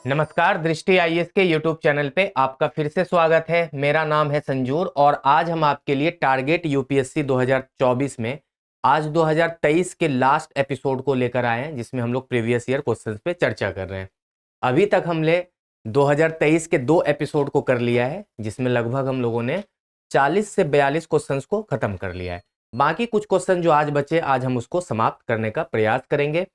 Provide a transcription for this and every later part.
नमस्कार, दृष्टि आईएएस के यूट्यूब चैनल पे आपका फिर से स्वागत है। मेरा नाम है संजूर और आज हम आपके लिए टारगेट यूपीएससी 2024 में आज 2023 के लास्ट एपिसोड को लेकर आए हैं, जिसमें हम लोग प्रीवियस ईयर क्वेश्चंस पे चर्चा कर रहे हैं। अभी तक हमने 2023 के 2 एपिसोड को कर लिया है, जिसमें लगभग हम लोगों ने 40 से 42 क्वेश्चंस को खत्म कर लिया है। बाकी कुछ क्वेश्चन जो आज बचे, आज हम उसको समाप्त करने का प्रयास करेंगे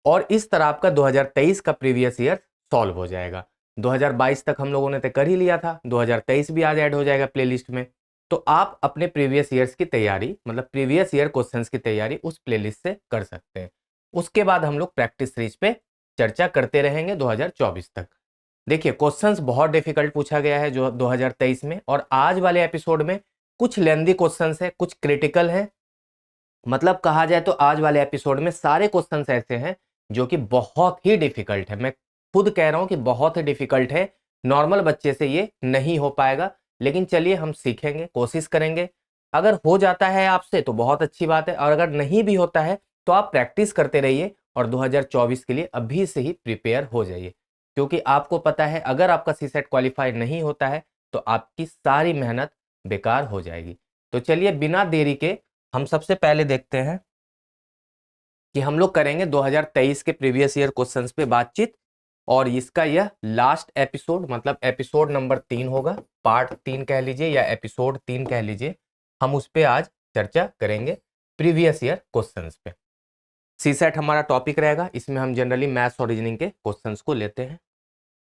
और इस तरह आपका 2023 का प्रीवियस ईयर सॉल्व हो जाएगा। 2022 तक हम लोगों ने तय कर ही लिया था, 2023 भी आज ऐड हो जाएगा प्लेलिस्ट में। तो आप अपने प्रीवियस ईयर्स की तैयारी, मतलब प्रीवियस ईयर क्वेश्चंस की तैयारी उस प्लेलिस्ट से कर सकते हैं। उसके बाद हम लोग प्रैक्टिस सीरीज पे चर्चा करते रहेंगे 2024 तक। देखिए, क्वेश्चंस बहुत डिफिकल्ट पूछा गया है जो 2023 में, और आज वाले एपिसोड में कुछ लेंदी क्वेश्चंस है, कुछ क्रिटिकल है। मतलब कहा जाए तो आज वाले एपिसोड में सारे क्वेश्चंस ऐसे हैं जो कि बहुत ही डिफिकल्ट है। मैं खुद कह रहा हूं कि बहुत ही डिफिकल्ट है, नॉर्मल बच्चे से ये नहीं हो पाएगा। लेकिन चलिए, हम सीखेंगे, कोशिश करेंगे। अगर हो जाता है आपसे तो बहुत अच्छी बात है, और अगर नहीं भी होता है तो आप प्रैक्टिस करते रहिए और 2024 के लिए अभी से ही प्रिपेयर हो जाइए। क्योंकि आपको पता है, अगर आपका सीसेट क्वालिफाई नहीं होता है तो आपकी सारी मेहनत बेकार हो जाएगी। तो चलिए, बिना देरी के हम सबसे पहले देखते हैं कि हम लोग करेंगे 2023 के प्रीवियस ईयर क्वेश्चंस पे बातचीत, और इसका यह लास्ट एपिसोड, मतलब एपिसोड नंबर 3 होगा, पार्ट 3 कह लीजिए या एपिसोड 3 कह लीजिए। हम उस पे आज चर्चा करेंगे प्रीवियस ईयर क्वेश्चंस पे। सीसेट हमारा टॉपिक रहेगा, इसमें हम जनरली मैथ्स और रीजनिंग के क्वेश्चंस को लेते हैं।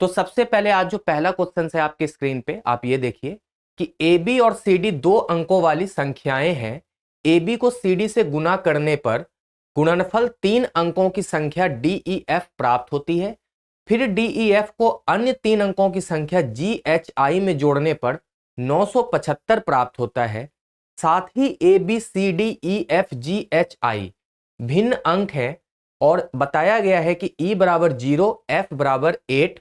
तो सबसे पहले आज जो पहला क्वेश्चन है आपके स्क्रीन पे, आप ये देखिए कि ए बी और सी डी 2 अंकों वाली संख्याएं हैं। ए बी को सी डी से गुना करने पर गुणनफल 3 अंकों की संख्या डी ई एफ प्राप्त होती है। फिर डी ई एफ को अन्य 3 अंकों की संख्या जी एच आई में जोड़ने पर 975 प्राप्त होता है। साथ ही A B C D E F G H I भिन्न अंक है, और बताया गया है कि ई बराबर 0, एफ बराबर 8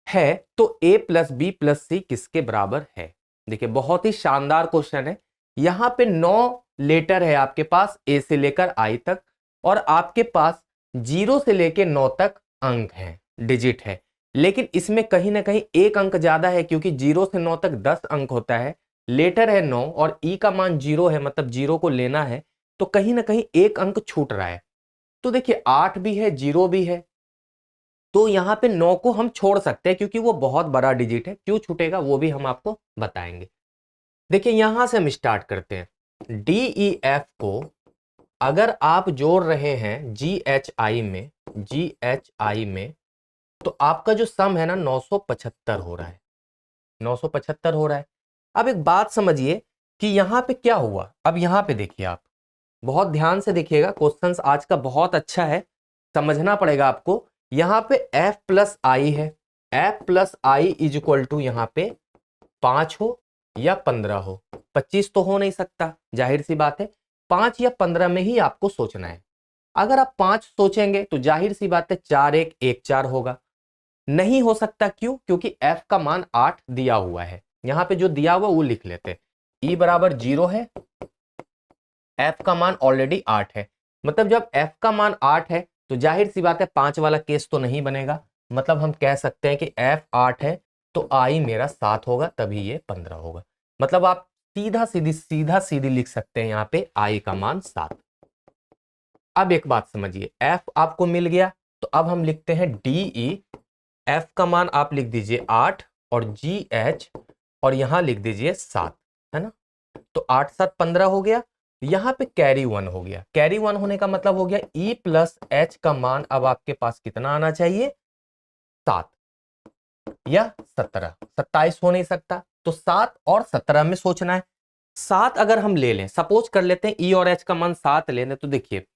है, तो a प्लस बी प्लस सी किसके बराबर है। देखिए, बहुत ही शानदार क्वेश्चन है। यहां पे 9 लेटर है आपके पास, a से लेकर i तक, और आपके पास 0 से लेकर 9 तक अंक है, डिजिट है। लेकिन इसमें कहीं ना कहीं एक अंक ज्यादा है, क्योंकि 0 से 9 तक 10 अंक होता है, लेटर है 9 और e का मान 0 है, मतलब 0 को लेना है, तो कहीं ना कहीं एक अंक छूट रहा है। तो देखिए, 8 भी है, 0 भी है, तो यहां पे 9 को हम छोड़ सकते हैं क्योंकि वो बहुत बड़ा डिजिट है। क्यों छूटेगा वो भी हम आपको बताएंगे। देखिए, यहां से हम स्टार्ट करते हैं। डी ई एफ को अगर आप जोड़ रहे हैं जी एच आई में, तो आपका जो सम है ना 975 हो रहा है, 975 हो रहा है। अब एक बात समझिए कि यहां पे क्या हुआ। अब यहां पे देखिए, आप बहुत ध्यान से देखिएगा, क्वेश्चंस आज का बहुत अच्छा है, समझना पड़ेगा आपको। यहां पे f प्लस आई है, f plus I is equal to यहां पे 5 हो या 15 हो। 25 तो हो नहीं सकता, जाहिर सी बात है। 5 या 15 में ही आपको सोचना है। अगर आप 5 सोचेंगे तो जाहिर सी बात है 4 1 1 4 होगा। नहीं हो सकता, क्यों? क्योंकि f का मान 8 दिया हुआ है। यहां पे जो दिया हुआ वो लिख लेते हैं। e बराबर 0 है, f का मान ऑलरेडी 8 है, मतलब जब f का मान 8 है तो जाहिर सी बात है 5 वाला केस तो नहीं बनेगा। मतलब हम कह सकते हैं कि f 8 है तो i मेरा 7 होगा, तभी ये 15 होगा। मतलब आप सीधा सीधी लिख सकते हैं यहाँ पे i का मान 7। अब एक बात समझिए, f आपको मिल गया, तो अब हम लिखते हैं डी, f का मान आप लिख दीजिए 8 और जी एच, और यहां लिख दीजिए 7, है ना। तो 8 7 15 हो गया। यहां पे कैरी 1 हो गया। कैरी 1 होने का मतलब हो गया E प्लस एच का मान अब आपके पास कितना आना चाहिए? 7 या 17। 27 हो नहीं सकता, तो 7 और 17 में सोचना है। 7 अगर हम ले लें, सपोज कर लेते हैं E और H का मान 7 ले लें, तो देखिए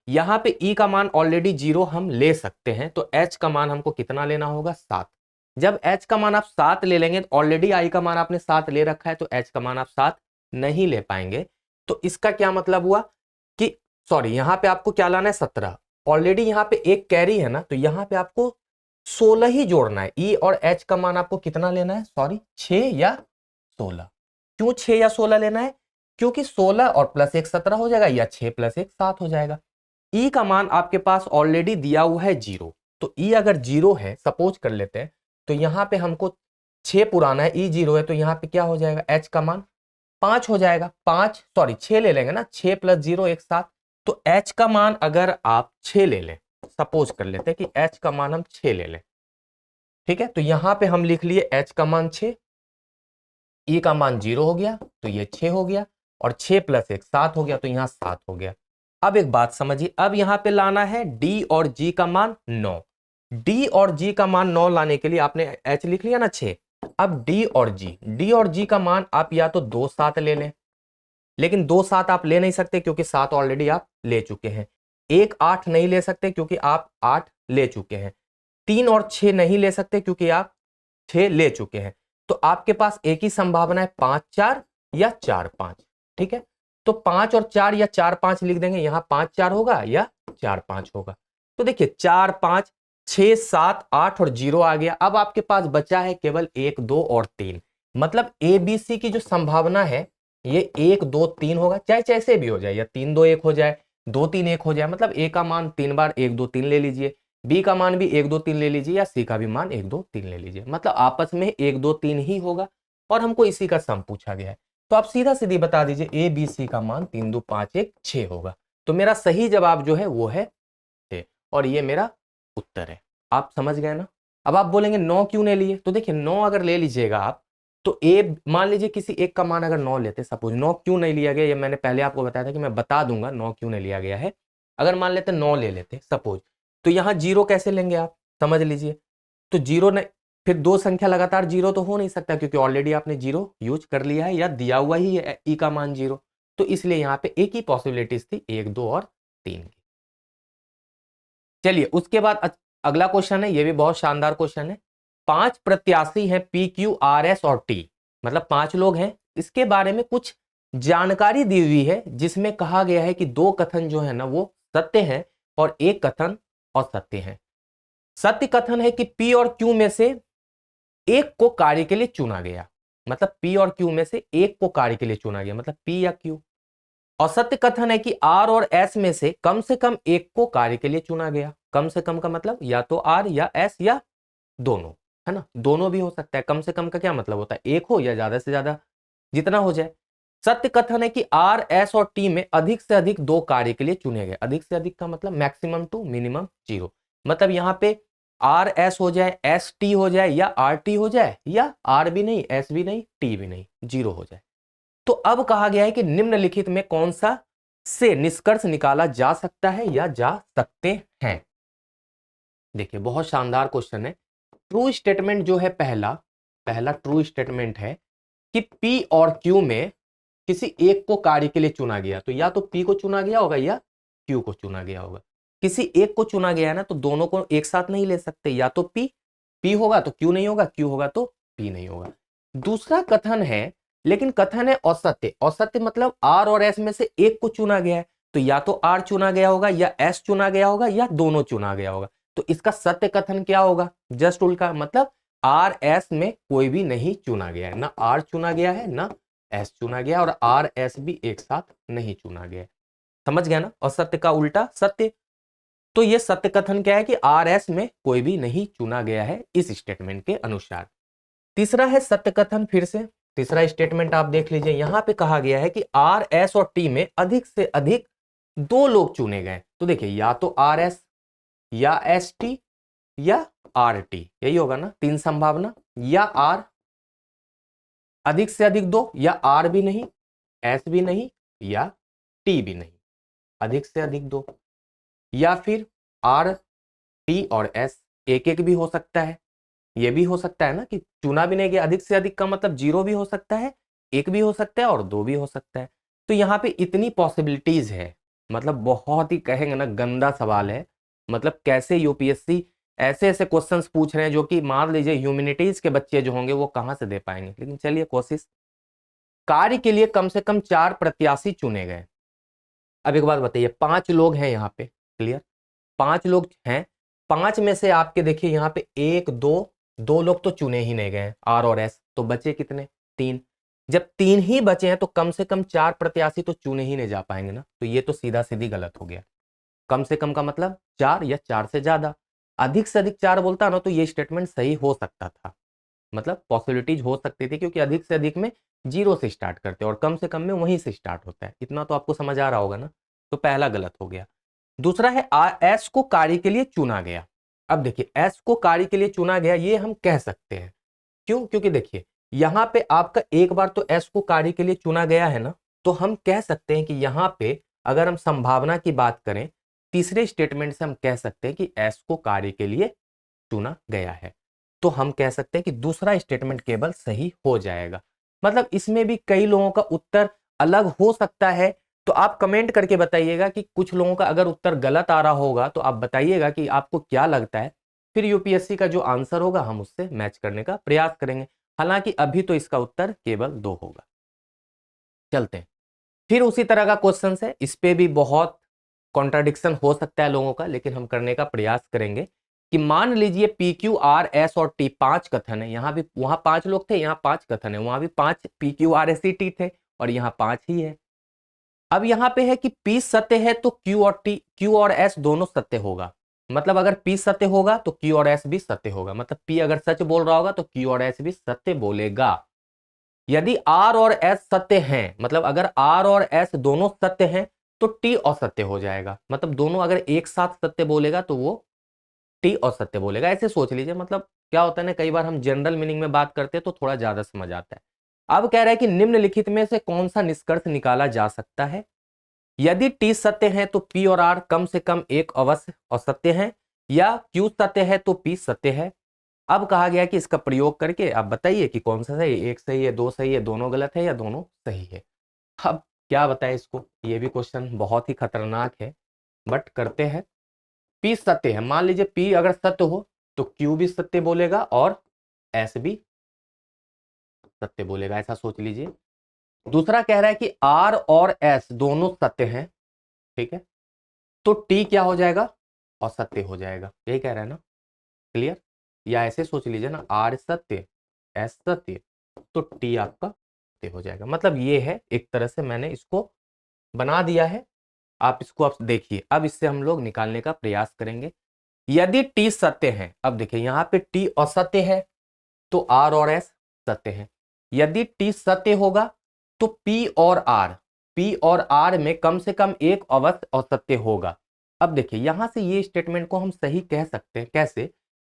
यहां पे E का मान ऑलरेडी 0 हम ले सकते हैं, तो H का मान हमको कितना लेना होगा? 7। जब H का मान आप 7 ले लेंगे, ऑलरेडी I का मान आपने 7 ले रखा है, तो H का मान आप 7 नहीं ले पाएंगे। तो इसका क्या मतलब हुआ कि सॉरी, यहां पे आपको क्या लाना है? 17। ऑलरेडी यहां पे एक कैरी है ना, तो यहां पे आपको 16 ही जोड़ना है। E और H का मान आपको कितना लेना है? सॉरी, 6 या 16। क्यों 6 या 16 लेना है? क्योंकि 16 और प्लस 1 17 हो जाएगा, या 6 प्लस 1 7 हो जाएगा। E का मान आपके पास ऑलरेडी दिया हुआ है 0, तो ई अगर 0 है, सपोज कर लेते हैं, तो यहाँ पे हमको 6 पुराना है, ई 0 है, तो यहाँ पे क्या हो जाएगा, एच का मान 5 हो जाएगा। 6 ले लेंगे ना, 6 + 0 एक साथ, तो एच का मान अगर आप 6 ले लें, सपोज कर लेते हैं कि एच का मान हम 6 ले लें, ठीक है, तो यहां पे हम लिख लिए एच का मान 6, ई का मान 0 हो गया, तो ये 6 हो गया, और 6 + 1 7 हो गया, तो यहां 7 हो गया। अब एक बात समझिए, अब यहां पे लाना है डी और जी का मान 9। डी और जी का मान 9 लाने के लिए आपने एच लिख लिया ना 6, अब डी और जी का मान आप या तो 2 7 ले लें, लेकिन 2 7 आप ले नहीं सकते क्योंकि 7 ऑलरेडी आप ले चुके हैं। 1 8 नहीं ले सकते क्योंकि आप 8 ले चुके हैं। 3 और 6 नहीं ले सकते क्योंकि आप 6 ले चुके हैं। तो आपके पास एक ही संभावना है 5 4 या 4 5, ठीक है, तो 5 और 4 या 4 5 लिख देंगे, यहां 5 4 होगा या 4 5 होगा। तो देखिए 4 5 6 7 8 और 0 आ गया। अब आपके पास बचा है केवल 1 2 और 3, मतलब ए बी सी की जो संभावना है ये 1 2 3 होगा, चाहे जैसे भी हो जाए, या 3 2 1 हो जाए, 2 3 1 हो जाए, मतलब ए का मान 3 बार 1 2 3 ले लीजिए, बी का मान भी 1 2 3 ले लीजिए, या सी का भी मान 1 2 3 ले लीजिए, मतलब आपस में 1 2 3 ही होगा, और हमको इसी का सम पूछा गया है। तो आप सीधा सीधी बता दीजिए ए बी सी का मान 3 2 5 1 6 होगा। तो मेरा सही जवाब जो है वो है 6, और ये मेरा उत्तर है। आप समझ गए ना। अब आप बोलेंगे 9 क्यों नहीं लिए, तो देखिए 9 अगर ले लीजिएगा आप, तो ए मान लीजिए किसी एक का मान अगर 9 लेते, सपोज 9 क्यों नहीं लिया गया, ये मैंने पहले आपको बताया था कि मैं बता दूंगा 9 क्यों नहीं लिया गया है। अगर मान लेते 9 ले लेते सपोज, तो यहां 0 कैसे लेंगे आप, समझ लीजिए, तो 0 नहीं, फिर दो संख्या लगातार 0 तो हो नहीं सकता क्योंकि ऑलरेडी आपने 0 यूज कर लिया है या दिया हुआ ही है ई का मान 0, तो इसलिए यहां पे एक ही पॉसिबिलिटीज थी, 1 2 और 3 की। चलिए उसके बाद अगला क्वेश्चन है, ये भी बहुत शानदार क्वेश्चन है। 5 प्रत्याशी हैं पी क्यू आर एस और टी, मतलब 5 लोग हैं, इसके बारे में कुछ जानकारी दी हुई है जिसमें कहा गया है कि 2 कथन जो है ना वो सत्य हैं और एक कथन असत्य है। सत्य कथन है कि पी और क्यू में से एक को कार्य के लिए चुना गया, मतलब पी और क्यू में से एक को कार्य के लिए चुना गया, मतलब पी या क्यू। असत्य कथन है कि आर और एस में से कम एक को कार्य के लिए चुना गया। कम से कम का मतलब या तो आर या एस या दोनों, है ना, दोनों भी हो सकता है। कम से कम का क्या मतलब होता है, एक हो या ज्यादा से ज्यादा, जितना हो जाए। सत्य कथन है कि आर एस और टी में अधिक से अधिक 2 कार्य के लिए चुने गए। अधिक से अधिक का मतलब मैक्सिमम टू मिनिमम 0, मतलब यहां पे आर एस हो जाए, एस टी हो जाए, या आर टी हो जाए, या आर भी नहीं, एस भी नहीं, टी भी नहीं, 0 हो जाए। तो अब कहा गया है कि निम्नलिखित में कौन सा से निष्कर्ष निकाला जा सकता है या जा सकते हैं। देखिए बहुत शानदार क्वेश्चन है। ट्रू स्टेटमेंट जो है, पहला ट्रू स्टेटमेंट है कि पी और क्यू में किसी एक को कार्य के लिए चुना गया, तो या तो पी को चुना गया होगा या क्यू को चुना गया होगा। किसी एक को चुना गया है ना, तो दोनों को एक साथ नहीं ले सकते, या तो पी होगा तो क्यू नहीं होगा, क्यू होगा तो पी नहीं होगा। दूसरा कथन है, लेकिन कथन है असत्य। असत्य मतलब आर और एस में से एक को चुना गया है, तो या तो आर चुना गया होगा या एस चुना गया होगा या दोनों चुना गया होगा। तो इसका सत्य कथन क्या होगा, जस्ट उल्टा, मतलब आर एस में कोई भी नहीं चुना गया है, ना आर चुना गया है ना एस चुना गया, और आर एस भी एक साथ नहीं चुना गया। समझ गया ना, असत्य का उल्टा सत्य। तो ये सत्य कथन क्या है कि आर एस में कोई भी नहीं चुना गया है इस स्टेटमेंट के अनुसार। तीसरा है सत्य कथन, फिर से तीसरा स्टेटमेंट आप देख लीजिए, यहां पे कहा गया है कि आर एस और टी में अधिक से अधिक 2 लोग चुने गए। तो देखिए या तो आर एस या एस टी या आर टी, यही होगा ना, 3 संभावना, या आर अधिक से अधिक 2, या आर भी नहीं, एस भी नहीं, या टी भी नहीं, अधिक से अधिक 2, या फिर आर टी और एस एक एक भी हो सकता है। ये भी हो सकता है ना कि चुना भी नहीं गया, अधिक से अधिक का मतलब 0 भी हो सकता है, 1 भी हो सकता है और 2 भी हो सकता है। तो यहाँ पे इतनी पॉसिबिलिटीज है, मतलब बहुत ही कहेंगे ना गंदा सवाल है। मतलब कैसे यूपीएससी ऐसे ऐसे क्वेश्चंस पूछ रहे हैं जो कि मान लीजिए ह्यूमैनिटीज के बच्चे जो होंगे वो कहाँ से दे पाएंगे, लेकिन चलिए कोशिश। कार्य के लिए कम से कम 4 प्रत्याशी चुने गए। अब एक बात बताइए, 5 लोग हैं यहाँ पे, क्लियर, 5 लोग हैं, 5 में से आपके देखिए यहाँ पे 1 2 लोग तो चुने ही नहीं गए, आर और एस, तो बचे कितने, 3। जब 3 ही बचे हैं तो कम से कम 4 प्रत्याशी तो चुने ही नहीं जा पाएंगे ना, तो ये तो सीधा सीधी गलत हो गया। कम से कम का मतलब 4 या 4 से ज्यादा। अधिक से अधिक 4 बोलता ना तो ये स्टेटमेंट सही हो सकता था, मतलब पॉसिबिलिटीज हो सकती थी, क्योंकि अधिक से अधिक में 0 से स्टार्ट करते हैं और कम से कम में वहीं से स्टार्ट होता है। इतना तो आपको समझ आ रहा होगा ना। तो पहला गलत हो गया। दूसरा है एस को कार्य के लिए चुना गया। अब देखिए एस को कार्य के लिए चुना गया ये हम कह सकते हैं। क्यों? क्योंकि देखिए यहां पे आपका एक बार तो एस को कार्य के लिए चुना गया है ना, तो हम कह सकते हैं कि यहां पे अगर हम संभावना की बात करें, तीसरे स्टेटमेंट से हम कह सकते हैं कि एस को कार्य के लिए चुना गया है। तो हम कह सकते हैं कि दूसरा स्टेटमेंट केवल सही हो जाएगा। मतलब इसमें भी कई लोगों का उत्तर अलग हो सकता है। तो आप कमेंट करके बताइएगा कि कुछ लोगों का अगर उत्तर गलत आ रहा होगा तो आप बताइएगा कि आपको क्या लगता है। फिर यूपीएससी का जो आंसर होगा हम उससे मैच करने का प्रयास करेंगे। हालांकि अभी तो इसका उत्तर केवल 2 होगा। चलते हैं। फिर उसी तरह का क्वेश्चन है, इस पे भी बहुत कॉन्ट्राडिक्शन हो सकता है लोगों का, लेकिन हम करने का प्रयास करेंगे कि मान लीजिए पी क्यू आर एस और टी 5 कथन है। यहां भी वहां 5 लोग थे, यहां 5 कथन है, वहां भी 5 P Q R S T थे और यहां 5 ही है। अब यहां पे है कि पी सत्य है तो क्यू और एस दोनों सत्य होगा। मतलब अगर पी सत्य होगा तो क्यू और एस भी सत्य होगा। मतलब पी अगर सच बोल रहा होगा तो क्यू और एस भी सत्य बोलेगा। यदि आर और एस सत्य हैं, मतलब अगर आर और एस दोनों सत्य हैं तो टी असत्य हो जाएगा। मतलब दोनों अगर एक साथ सत्य बोलेगा तो वो टी असत्य बोलेगा। ऐसे सोच लीजिए। मतलब क्या होता है ना, कई बार हम जनरल मीनिंग में बात करते हैं तो थोड़ा ज्यादा समझ आता है। अब कह रहा है कि निम्नलिखित में से कौन सा निष्कर्ष निकाला जा सकता है। यदि टी सत्य है तो पी और आर कम से कम एक अवश्य असत्य है, या क्यू सत्य है तो पी सत्य है। अब कहा गया कि इसका प्रयोग करके आप बताइए कि कौन सा सही है, एक सही है, दो सही है, दोनों गलत है या दोनों सही है। अब क्या बताएं इसको, ये भी क्वेश्चन बहुत ही खतरनाक है, बट करते हैं। पी सत्य है, मान लीजिए पी अगर सत्य हो तो क्यू भी सत्य बोलेगा और एस भी सत्य बोलेगा, ऐसा सोच लीजिए। दूसरा कह रहा है कि आर और एस दोनों सत्य हैं, ठीक है, तो टी क्या हो जाएगा, असत्य हो जाएगा। यही कह रहा है ना, क्लियर। या ऐसे सोच लीजिए ना, आर सत्य एस सत्य तो टी आपका सत्य हो जाएगा। मतलब ये है, एक तरह से मैंने इसको बना दिया है। आप इसको आप देखिए। अब इससे हम लोग निकालने का प्रयास करेंगे। यदि टी सत्य है, अब देखिए यहां पे टी असत्य है तो आर और एस सत्य है। यदि टी सत्य होगा तो पी और आर में कम से कम एक अवश्य असत्य होगा। अब देखिए यहां से ये स्टेटमेंट को हम सही कह सकते हैं। कैसे?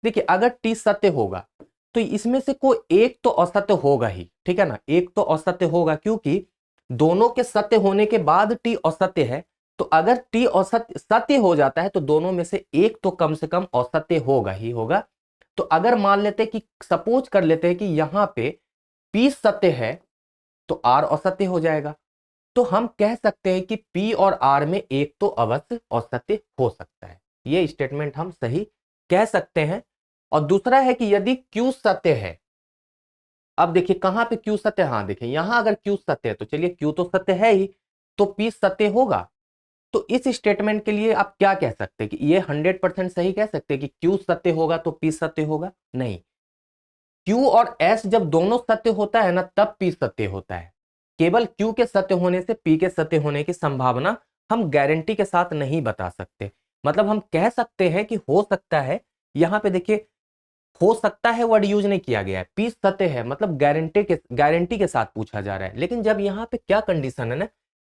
देखिए अगर टी सत्य होगा तो इसमें से कोई एक तो असत्य होगा ही, ठीक है ना, एक तो असत्य होगा, क्योंकि दोनों के सत्य होने के बाद टी असत्य है। तो अगर टी असत्य सत्य हो जाता है तो दोनों में से एक तो कम से कम असत्य होगा ही होगा। तो अगर मान लेते हैं कि सपोज कर लेते हैं कि यहां पे पी सत्य है तो आर असत्य हो जाएगा। तो हम कह सकते हैं कि पी और आर में एक तो अवश्य असत्य हो सकता है। ये स्टेटमेंट हम सही कह सकते हैं। और दूसरा है कि यदि क्यू सत्य है, अब देखिए कहां पे क्यू सत्य है, हाँ देखिए यहां अगर क्यू सत्य है तो चलिए क्यू तो सत्य है ही, तो पी सत्य होगा। तो इस स्टेटमेंट के लिए आप क्या कह सकते हैं कि ये 100% सही कह सकते हैं कि क्यू सत्य होगा तो पी सत्य होगा? नहीं, क्यू और एस जब दोनों सत्य होता है ना तब पी सत्य होता है। केवल क्यू के सत्य होने से पी के सत्य होने की संभावना हम गारंटी के साथ नहीं बता सकते। मतलब हम कह सकते हैं कि हो सकता है। यहां पे देखिए हो सकता है वर्ड यूज नहीं किया गया है, पी सत्य है, मतलब गारंटी के साथ पूछा जा रहा है। लेकिन जब यहाँ पे क्या कंडीशन है ना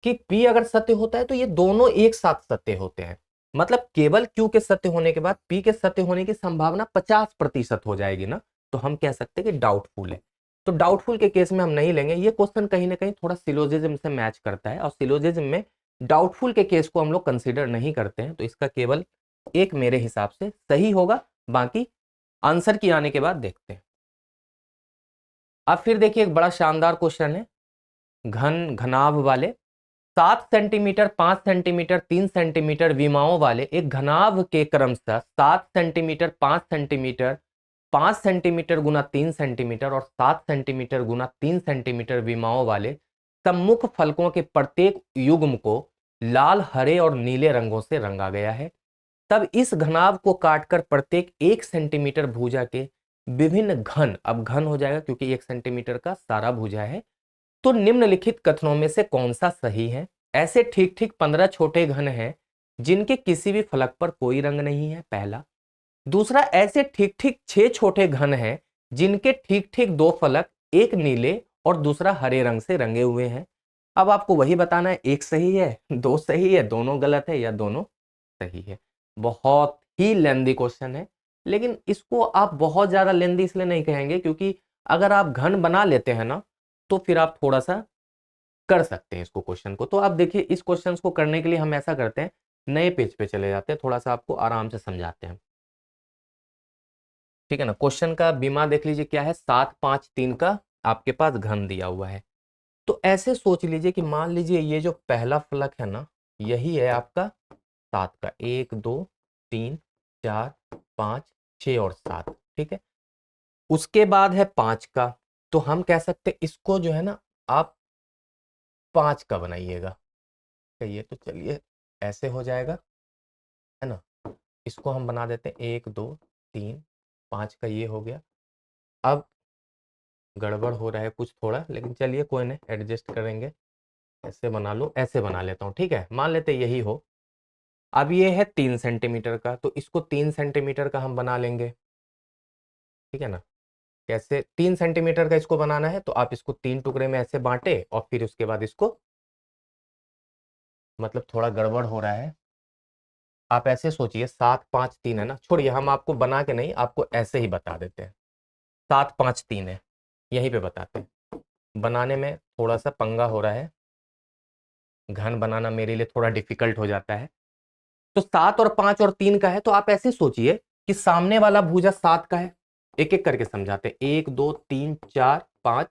कि पी अगर सत्य होता है तो ये दोनों एक साथ सत्य होते हैं। मतलब केवल क्यू के सत्य होने के बाद पी के सत्य होने की संभावना 50% हो जाएगी ना, तो हम कह सकते हैं कि डाउटफुल है। तो डाउटफुल के केस में हम नहीं लेंगे। ये क्वेश्चन कहीं ना कहीं थोड़ा सिलोजिज्म से मैच करता है और सिलोजिज्म में डाउटफुल के केस को हम लोग कंसिडर नहीं करते हैं। तो इसका केवल एक मेरे हिसाब से सही होगा, बाकी आंसर की आने के बाद देखते हैं। अब फिर देखिए एक बड़ा शानदार क्वेश्चन है, घन घनाभ वाले 7 सेंटीमीटर, 5 सेंटीमीटर, 3 सेंटीमीटर विमाओं वाले एक घनाभ के क्रमशः 7 सेंटीमीटर, 5 सेंटीमीटर, 5 सेंटीमीटर गुना 3 सेंटीमीटर और 7 सेंटीमीटर गुना 3 सेंटीमीटर विमाओं वाले सम्मुख फलकों के प्रत्येक युग्म को लाल, हरे और नीले रंगों से रंगा गया है। तब इस घनाभ को काटकर प्रत्येक 1 सेंटीमीटर भुजा के विभिन्न घन, अब घन हो जाएगा क्योंकि 1 सेंटीमीटर का सारा भुजा है, तो निम्नलिखित कथनों में से कौन सा सही है। ऐसे ठीक ठीक 15 छोटे घन हैं जिनके किसी भी फलक पर कोई रंग नहीं है, पहला। दूसरा, ऐसे ठीक ठीक 6 छोटे घन हैं जिनके ठीक ठीक 2 फलक, एक नीले और दूसरा हरे रंग से रंगे हुए हैं। अब आपको वही बताना है, एक सही है, दो सही है, दोनों गलत है या दोनों सही है। बहुत ही लेंदी क्वेश्चन है, लेकिन इसको आप बहुत ज्यादा लेंदी इसलिए नहीं कहेंगे क्योंकि अगर आप घन बना लेते हैं ना तो फिर आप थोड़ा सा कर सकते हैं इसको क्वेश्चन को। तो आप देखिए, इस क्वेश्चन को करने के लिए हम ऐसा करते हैं, नए पेज पे चले जाते हैं, थोड़ा सा आपको आराम से समझाते हैं, ठीक है ना। क्वेश्चन का बीमा देख लीजिए क्या है, 7 5 3 का आपके पास घन दिया हुआ है। तो ऐसे सोच लीजिए कि मान लीजिए ये जो पहला फलक है ना, यही है आपका 7 का, 1 2 3 4 5 6 और 7, ठीक है। उसके बाद है 5 का, तो हम कह सकते हैं इसको जो है ना आप 5 का बनाइएगा। ये तो चलिए ऐसे हो जाएगा, है ना। इसको हम बना देते हैं 1 2 3 5 का, ये हो गया। अब गड़बड़ हो रहा है कुछ थोड़ा, लेकिन चलिए कोई नहीं, एडजस्ट करेंगे। ऐसे बना लो, ऐसे बना लेता हूँ, ठीक है, मान लेते यही हो। अब ये है 3 सेंटीमीटर का, तो इसको 3 सेंटीमीटर का हम बना लेंगे, ठीक है ना। कैसे 3 सेंटीमीटर का इसको बनाना है, तो आप इसको 3 टुकड़े में ऐसे बांटे और फिर उसके बाद इसको, मतलब थोड़ा गड़बड़ हो रहा है। आप ऐसे सोचिए, 7 5 3 है ना, छोड़िए, हम आपको बना के नहीं, आपको ऐसे ही बता देते हैं। 7 5 3 है, यहीं पे बताते हैं। बनाने में थोड़ा सा पंगा हो रहा है, घन बनाना मेरे लिए थोड़ा डिफिकल्ट हो जाता है। तो 7 और 5 और 3 का है, तो आप ऐसे सोचिए कि सामने वाला भुजा 7 का है। एक एक करके समझाते, 1 2 3 4 5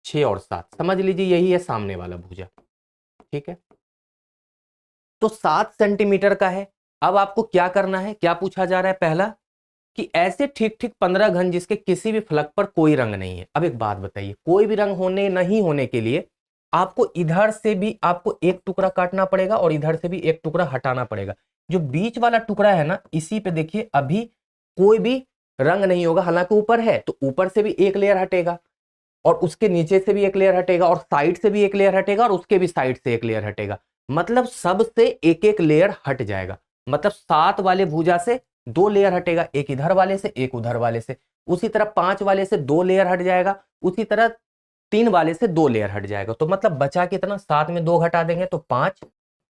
6 और 7, समझ लीजिए यही है सामने वाला भुजा, ठीक है। तो 7 सेंटीमीटर का है। अब आपको क्या करना है, क्या पूछा जा रहा है, पहला कि ऐसे ठीक ठीक 15 घन जिसके किसी भी फलक पर कोई रंग नहीं है। अब एक बात बताइए, कोई भी रंग होने नहीं होने के लिए आपको इधर से भी आपको एक टुकड़ा काटना पड़ेगा और इधर से भी एक टुकड़ा हटाना पड़ेगा। जो बीच वाला टुकड़ा है ना, इसी पे देखिए अभी कोई भी रंग नहीं होगा, हालांकि ऊपर है तो ऊपर से भी एक लेयर हटेगा और उसके नीचे से भी एक लेयर हटेगा और साइड से भी एक लेयर हटेगा और उसके भी साइड से एक लेयर हटेगा। मतलब सबसे एक एक लेयर हट जाएगा। मतलब 7 वाले भुजा से 2 लेयर हटेगा, एक इधर वाले से एक उधर वाले से। उसी तरह 5 वाले से 2 लेयर हट जाएगा, उसी तरह 3 वाले से 2 लेयर हट जाएगा। तो मतलब बचा कितना, 7 में 2 घटा देंगे तो 5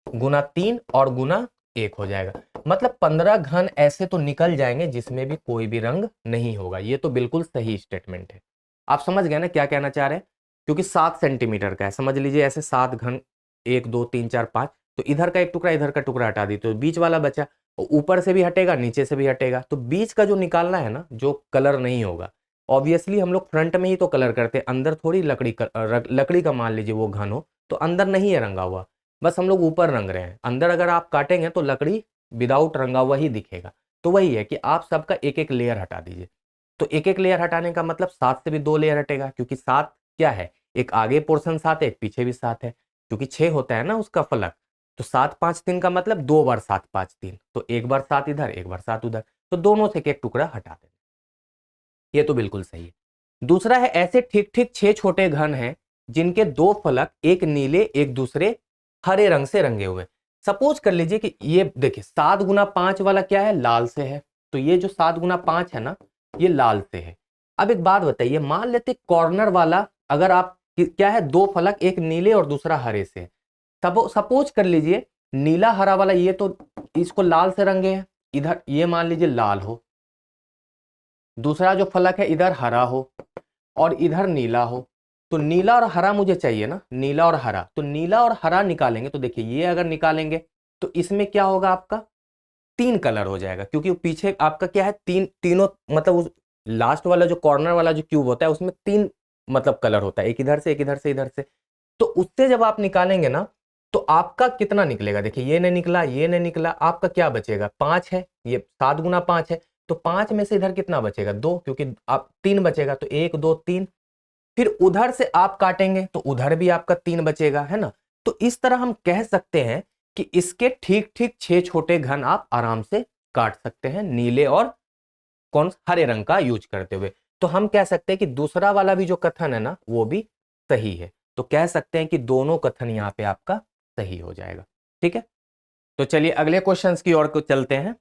गुना 3 और गुना 1 हो जाएगा। मतलब 15 घन ऐसे तो निकल जाएंगे जिसमें भी कोई भी रंग नहीं होगा। ये तो बिल्कुल सही स्टेटमेंट है। आप समझ गए ना क्या कहना चाह रहे हैं, क्योंकि 7 सेंटीमीटर का है, समझ लीजिए ऐसे 7 घन, 1 2 3 4 5, तो इधर का एक टुकड़ा इधर का टुकड़ा हटा दी तो बीच वाला बचा। ऊपर से भी हटेगा नीचे से भी हटेगा, तो बीच का जो निकालना है ना, जो कलर नहीं होगा, ऑब्वियसली हम लोग फ्रंट में ही तो कलर करते हैं, अंदर थोड़ी लकड़ी का मान लीजिए वो घन हो तो अंदर नहीं है रंगा हुआ, बस हम लोग ऊपर रंग रहे हैं। अंदर अगर आप काटेंगे तो लकड़ी विदाउट रंगा हुआ ही दिखेगा। तो वही है कि आप सबका एक एक लेयर हटा दीजिए। तो एक एक लेयर हटाने का मतलब 7 से भी 2 लेयर हटेगा, क्योंकि 7 क्या है, एक आगे पोर्शन 7 है, एक पीछे भी 7 है, क्योंकि 6 होता है ना उसका फलक। तो 7 5 3 का मतलब 2 बार 7 5 3, तो एक बार 7 इधर एक बार 7 उधर, तो दोनों से एक टुकड़ा हटा देना। ये तो बिल्कुल सही है। दूसरा है, ऐसे ठीक ठीक 6 छोटे घन हैं जिनके 2 फलक, एक नीले एक दूसरे हरे रंग से रंगे हुए। सपोज कर लीजिए कि ये देखिए 7 गुना 5 वाला क्या है, लाल से है, तो ये जो 7 गुना 5 है ना, ये लाल से है। अब एक बात बताइए, मान लेते कॉर्नर वाला, अगर आप क्या है, 2 फलक एक नीले और दूसरा हरे से है। सपोज कर लीजिए नीला हरा वाला, ये तो इसको लाल से रंगे हैं, इधर ये मान लीजिए लाल हो, दूसरा जो फलक है इधर हरा हो और इधर नीला हो। तो नीला और हरा मुझे चाहिए ना, नीला और हरा, तो नीला और हरा निकालेंगे तो देखिए ये अगर निकालेंगे तो इसमें क्या होगा, आपका 3 कलर हो जाएगा, क्योंकि पीछे आपका क्या है, तीनों, मतलब उस लास्ट वाला जो कॉर्नर वाला जो क्यूब होता है उसमें 3 मतलब कलर होता है, एक इधर से एक इधर से इधर से। तो उससे जब आप निकालेंगे ना तो आपका कितना निकलेगा, देखिए ये नहीं निकला ये नहीं निकला, आपका क्या बचेगा, 5 है, ये 7 गुना 5 है, तो 5 में से इधर कितना बचेगा, 2, क्योंकि आप 3 बचेगा, तो 1 2 3। फिर उधर से आप काटेंगे तो उधर भी आपका 3 बचेगा, है ना। तो इस तरह हम कह सकते हैं कि इसके ठीक ठीक 6 छोटे घन आप आराम से काट सकते हैं, नीले और कौन, हरे रंग का यूज करते हुए। तो हम कह सकते हैं कि दूसरा वाला भी जो कथन है ना वो भी सही है। तो कह सकते हैं कि दोनों कथन यहां पे आपका सही हो जाएगा, ठीक है। तो चलिए अगले क्वेश्चंस की ओर को चलते हैं।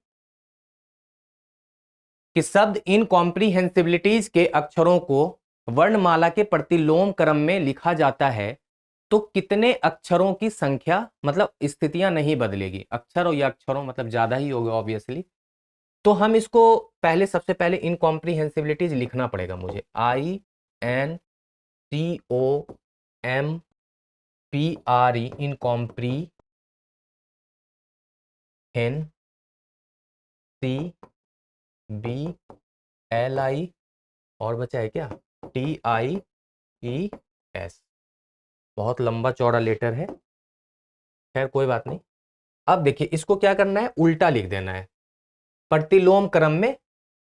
कि शब्द इनकॉम्प्रिहेंसिबिलिटीज के अक्षरों को वर्णमाला के प्रतिलोम क्रम में लिखा जाता है तो कितने अक्षरों की संख्या, मतलब स्थितियां नहीं बदलेगी, अक्षर या अक्षरों मतलब ज्यादा ही होगा ऑब्वियसली। तो हम इसको पहले, सबसे पहले इनकॉम्प्रिहेंसिबिलिटीज लिखना पड़ेगा मुझे, INCOMPRE, इनकॉम्प्रिहेंसिबिलिटी, और बचा है क्या, TIES। बहुत लंबा चौड़ा लेटर है, खैर कोई बात नहीं। अब देखिए इसको क्या करना है, उल्टा लिख देना है, प्रतिलोम क्रम में,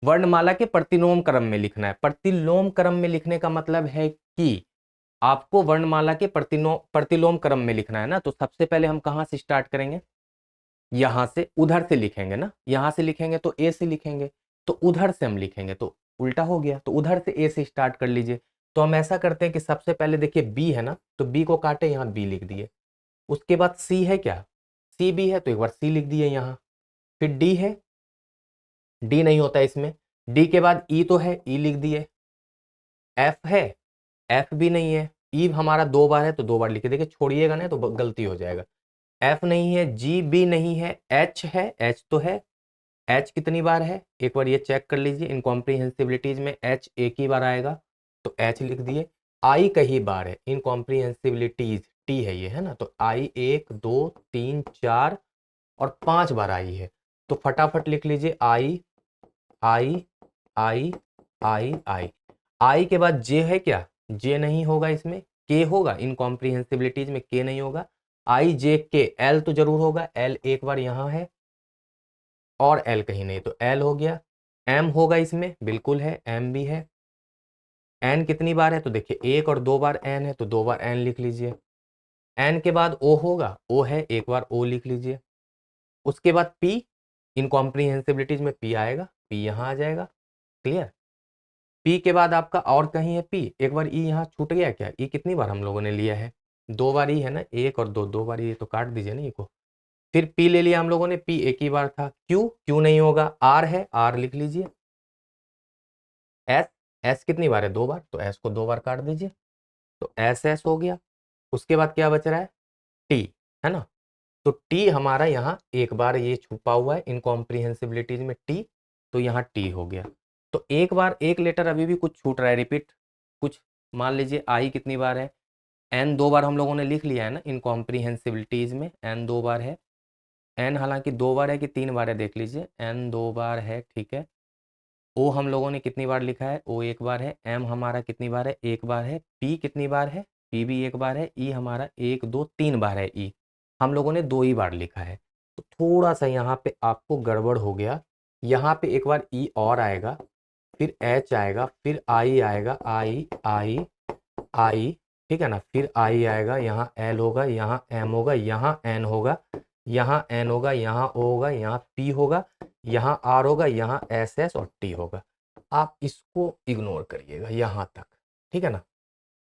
वर्णमाला के प्रतिलोम क्रम में लिखना है। प्रतिलोम क्रम में लिखने का मतलब है कि आपको वर्णमाला के प्रतिलोम क्रम में लिखना है ना। तो सबसे पहले हम कहां से स्टार्ट करेंगे, यहां से, उधर से लिखेंगे ना, यहां से लिखेंगे तो ए से लिखेंगे, तो उधर से हम लिखेंगे तो उल्टा हो गया, तो उधर से ए से स्टार्ट कर लीजिए। तो हम ऐसा करते हैं कि सबसे पहले देखिए बी है ना, तो बी को काटे, यहाँ बी लिख दिए। उसके बाद सी है क्या, सी भी है तो एक बार सी लिख दिए यहाँ। फिर डी है, डी नहीं होता इसमें, डी के बाद ई तो है, ई लिख दिए। एफ है, एफ भी नहीं है, ई हमारा 2 बार है तो 2 बार लिखे, देखिए छोड़िएगा नहीं तो गलती हो जाएगा। एफ नहीं है, जी भी नहीं है, एच है, एच तो है, एच कितनी बार है एक बार ये चेक कर लीजिए, इनकॉम्प्रिहेंसिबिलिटीज में एच एक ही बार आएगा तो एच लिख दिए। आई कई बार है, इनकॉम्प्रिहेंसिबिलिटीज टी है ये, है ना, तो आई 1 2 3 4 और 5 बार आई है, तो फटाफट लिख लीजिए आई आई आई आई आई। आई के बाद जे है क्या, जे नहीं होगा इसमें, के होगा, इनकॉम्प्रिहेंसिबिलिटीज में के नहीं होगा, आई जे के। एल तो जरूर होगा, एल एक बार यहाँ है और एल कहीं नहीं, तो एल हो गया। एम होगा इसमें, बिल्कुल है, एम भी है। एन कितनी बार है, तो देखिए 1 और 2 बार एन है तो 2 बार एन लिख लीजिए। एन के बाद ओ होगा, ओ है, एक बार ओ लिख लीजिए। उसके बाद पी, इनकॉम्प्रिहेंसिबिलिटीज में पी आएगा, पी यहाँ आ जाएगा, क्लियर। पी के बाद आपका और कहीं है पी, एक बार ई यहाँ छूट गया क्या, ई कितनी बार हम लोगों ने लिया है, 2 बार ई है ना, 1 और 2, 2 बार ई, तो काट दीजिए ना ई को। फिर पी ले लिया हम लोगों ने, पी एक ही बार था। क्यू, क्यू नहीं होगा, आर है, आर लिख लीजिए। एस, एस कितनी बार है, 2 बार, तो एस को 2 बार काट दीजिए, तो एस एस हो गया। उसके बाद क्या बच रहा है, टी, है ना, तो टी हमारा यहाँ एक बार ये छुपा हुआ है इनकॉम्प्रिहेंसिबिलिटीज में टी, तो यहाँ टी हो गया। तो एक बार एक लेटर अभी भी कुछ छूट रहा है, रिपीट कुछ, मान लीजिए आई कितनी बार है, एन 2 बार हम लोगों ने लिख लिया है ना इनकॉम्प्रिहेंसिबिलिटीज में, एन 2 बार है। एन हालांकि 2 बार है कि 3 बार है देख लीजिए, एन 2 बार है, ठीक है। ओ हम लोगों ने कितनी बार लिखा है, ओ 1 बार है। एम हमारा कितनी बार है, 1 बार है। पी कितनी बार है, पी भी 1 बार है। ई हमारा 1 2 3 बार है, ई हम लोगों ने 2 ही बार लिखा है। तो थोड़ा सा यहाँ पे आपको गड़बड़ हो गया, यहाँ पे एक बार ई और आएगा, फिर एच आएगा, फिर आई आएगा, आई आई आई, ठीक है ना, फिर आई आएगा, यहाँ एल होगा, यहाँ एम होगा, यहाँ एन होगा, यहाँ एन होगा, यहाँ ओ होगा, यहाँ पी होगा, यहाँ आर होगा, यहाँ एस एस और टी होगा। आप इसको इग्नोर करिएगा यहाँ तक, ठीक है ना।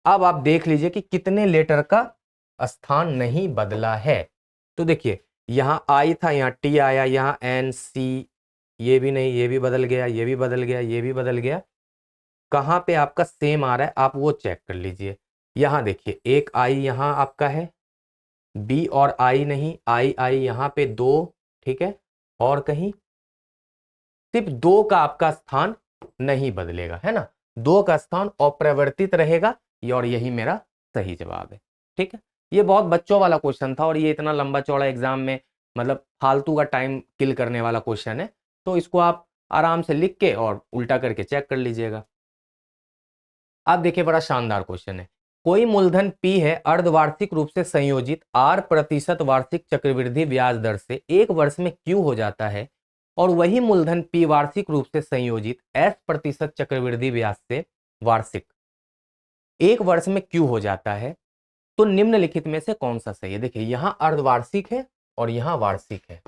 अब आप देख लीजिए कि कितने लेटर का स्थान नहीं बदला है। तो देखिए यहाँ आई था, यहाँ टी आया, यहाँ एन सी, ये भी नहीं, ये भी बदल गया, ये भी बदल गया, ये भी बदल गया। कहाँ पे आपका सेम आ रहा है आप वो चेक कर लीजिए। यहाँ देखिए एक आई यहाँ आपका है, बी और आई नहीं, आई आई यहाँ पे 2, ठीक है, और कहीं सिर्फ 2 का आपका स्थान नहीं बदलेगा, है ना, 2 का स्थान अपरिवर्तित रहेगा, और यही मेरा सही जवाब है, ठीक है। ये बहुत बच्चों वाला क्वेश्चन था और ये इतना लंबा चौड़ा एग्जाम में मतलब फालतू का टाइम किल करने वाला क्वेश्चन है, तो इसको आप आराम से लिख के और उल्टा करके चेक कर लीजिएगा। अब देखिए बड़ा शानदार क्वेश्चन है, कोई मूलधन P है अर्धवार्षिक रूप से संयोजित 8% वार्षिक चक्रवृद्धि ब्याज दर से 1 वर्ष में Q हो जाता है, और वही मूलधन P वार्षिक रूप से संयोजित S% चक्रवृद्धि ब्याज से वार्षिक 1 वर्ष में Q हो जाता है, तो निम्नलिखित में से कौन सा सही है। देखिए यहाँ अर्धवार्षिक है और यहाँ वार्षिक है।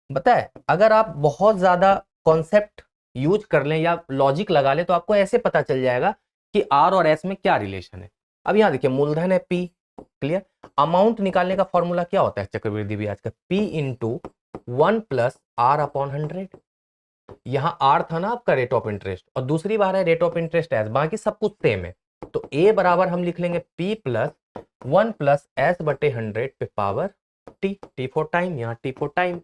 बताए अगर आप बहुत ज्यादा कॉन्सेप्ट यूज कर लें या लॉजिक लगा लें तो आपको ऐसे पता चल जाएगा कि आर और एस में क्या रिलेशन है। अब यहाँ देखिए मूलधन है पी, क्लियर। अमाउंट निकालने का फॉर्मूला क्या होता है चक्रवृद्धि ब्याज का, P into 1 plus R upon 100। यहाँ आर था ना आपका रेट ऑफ इंटरेस्ट, और दूसरी बार है रेट ऑफ इंटरेस्ट एस, बाकी सब कुछ सेम है। तो ए बराबर हम लिख लेंगे पी प्लस 1 प्लस एस बटे 100 पे power T, T for time, यहाँ टी फॉर टाइम।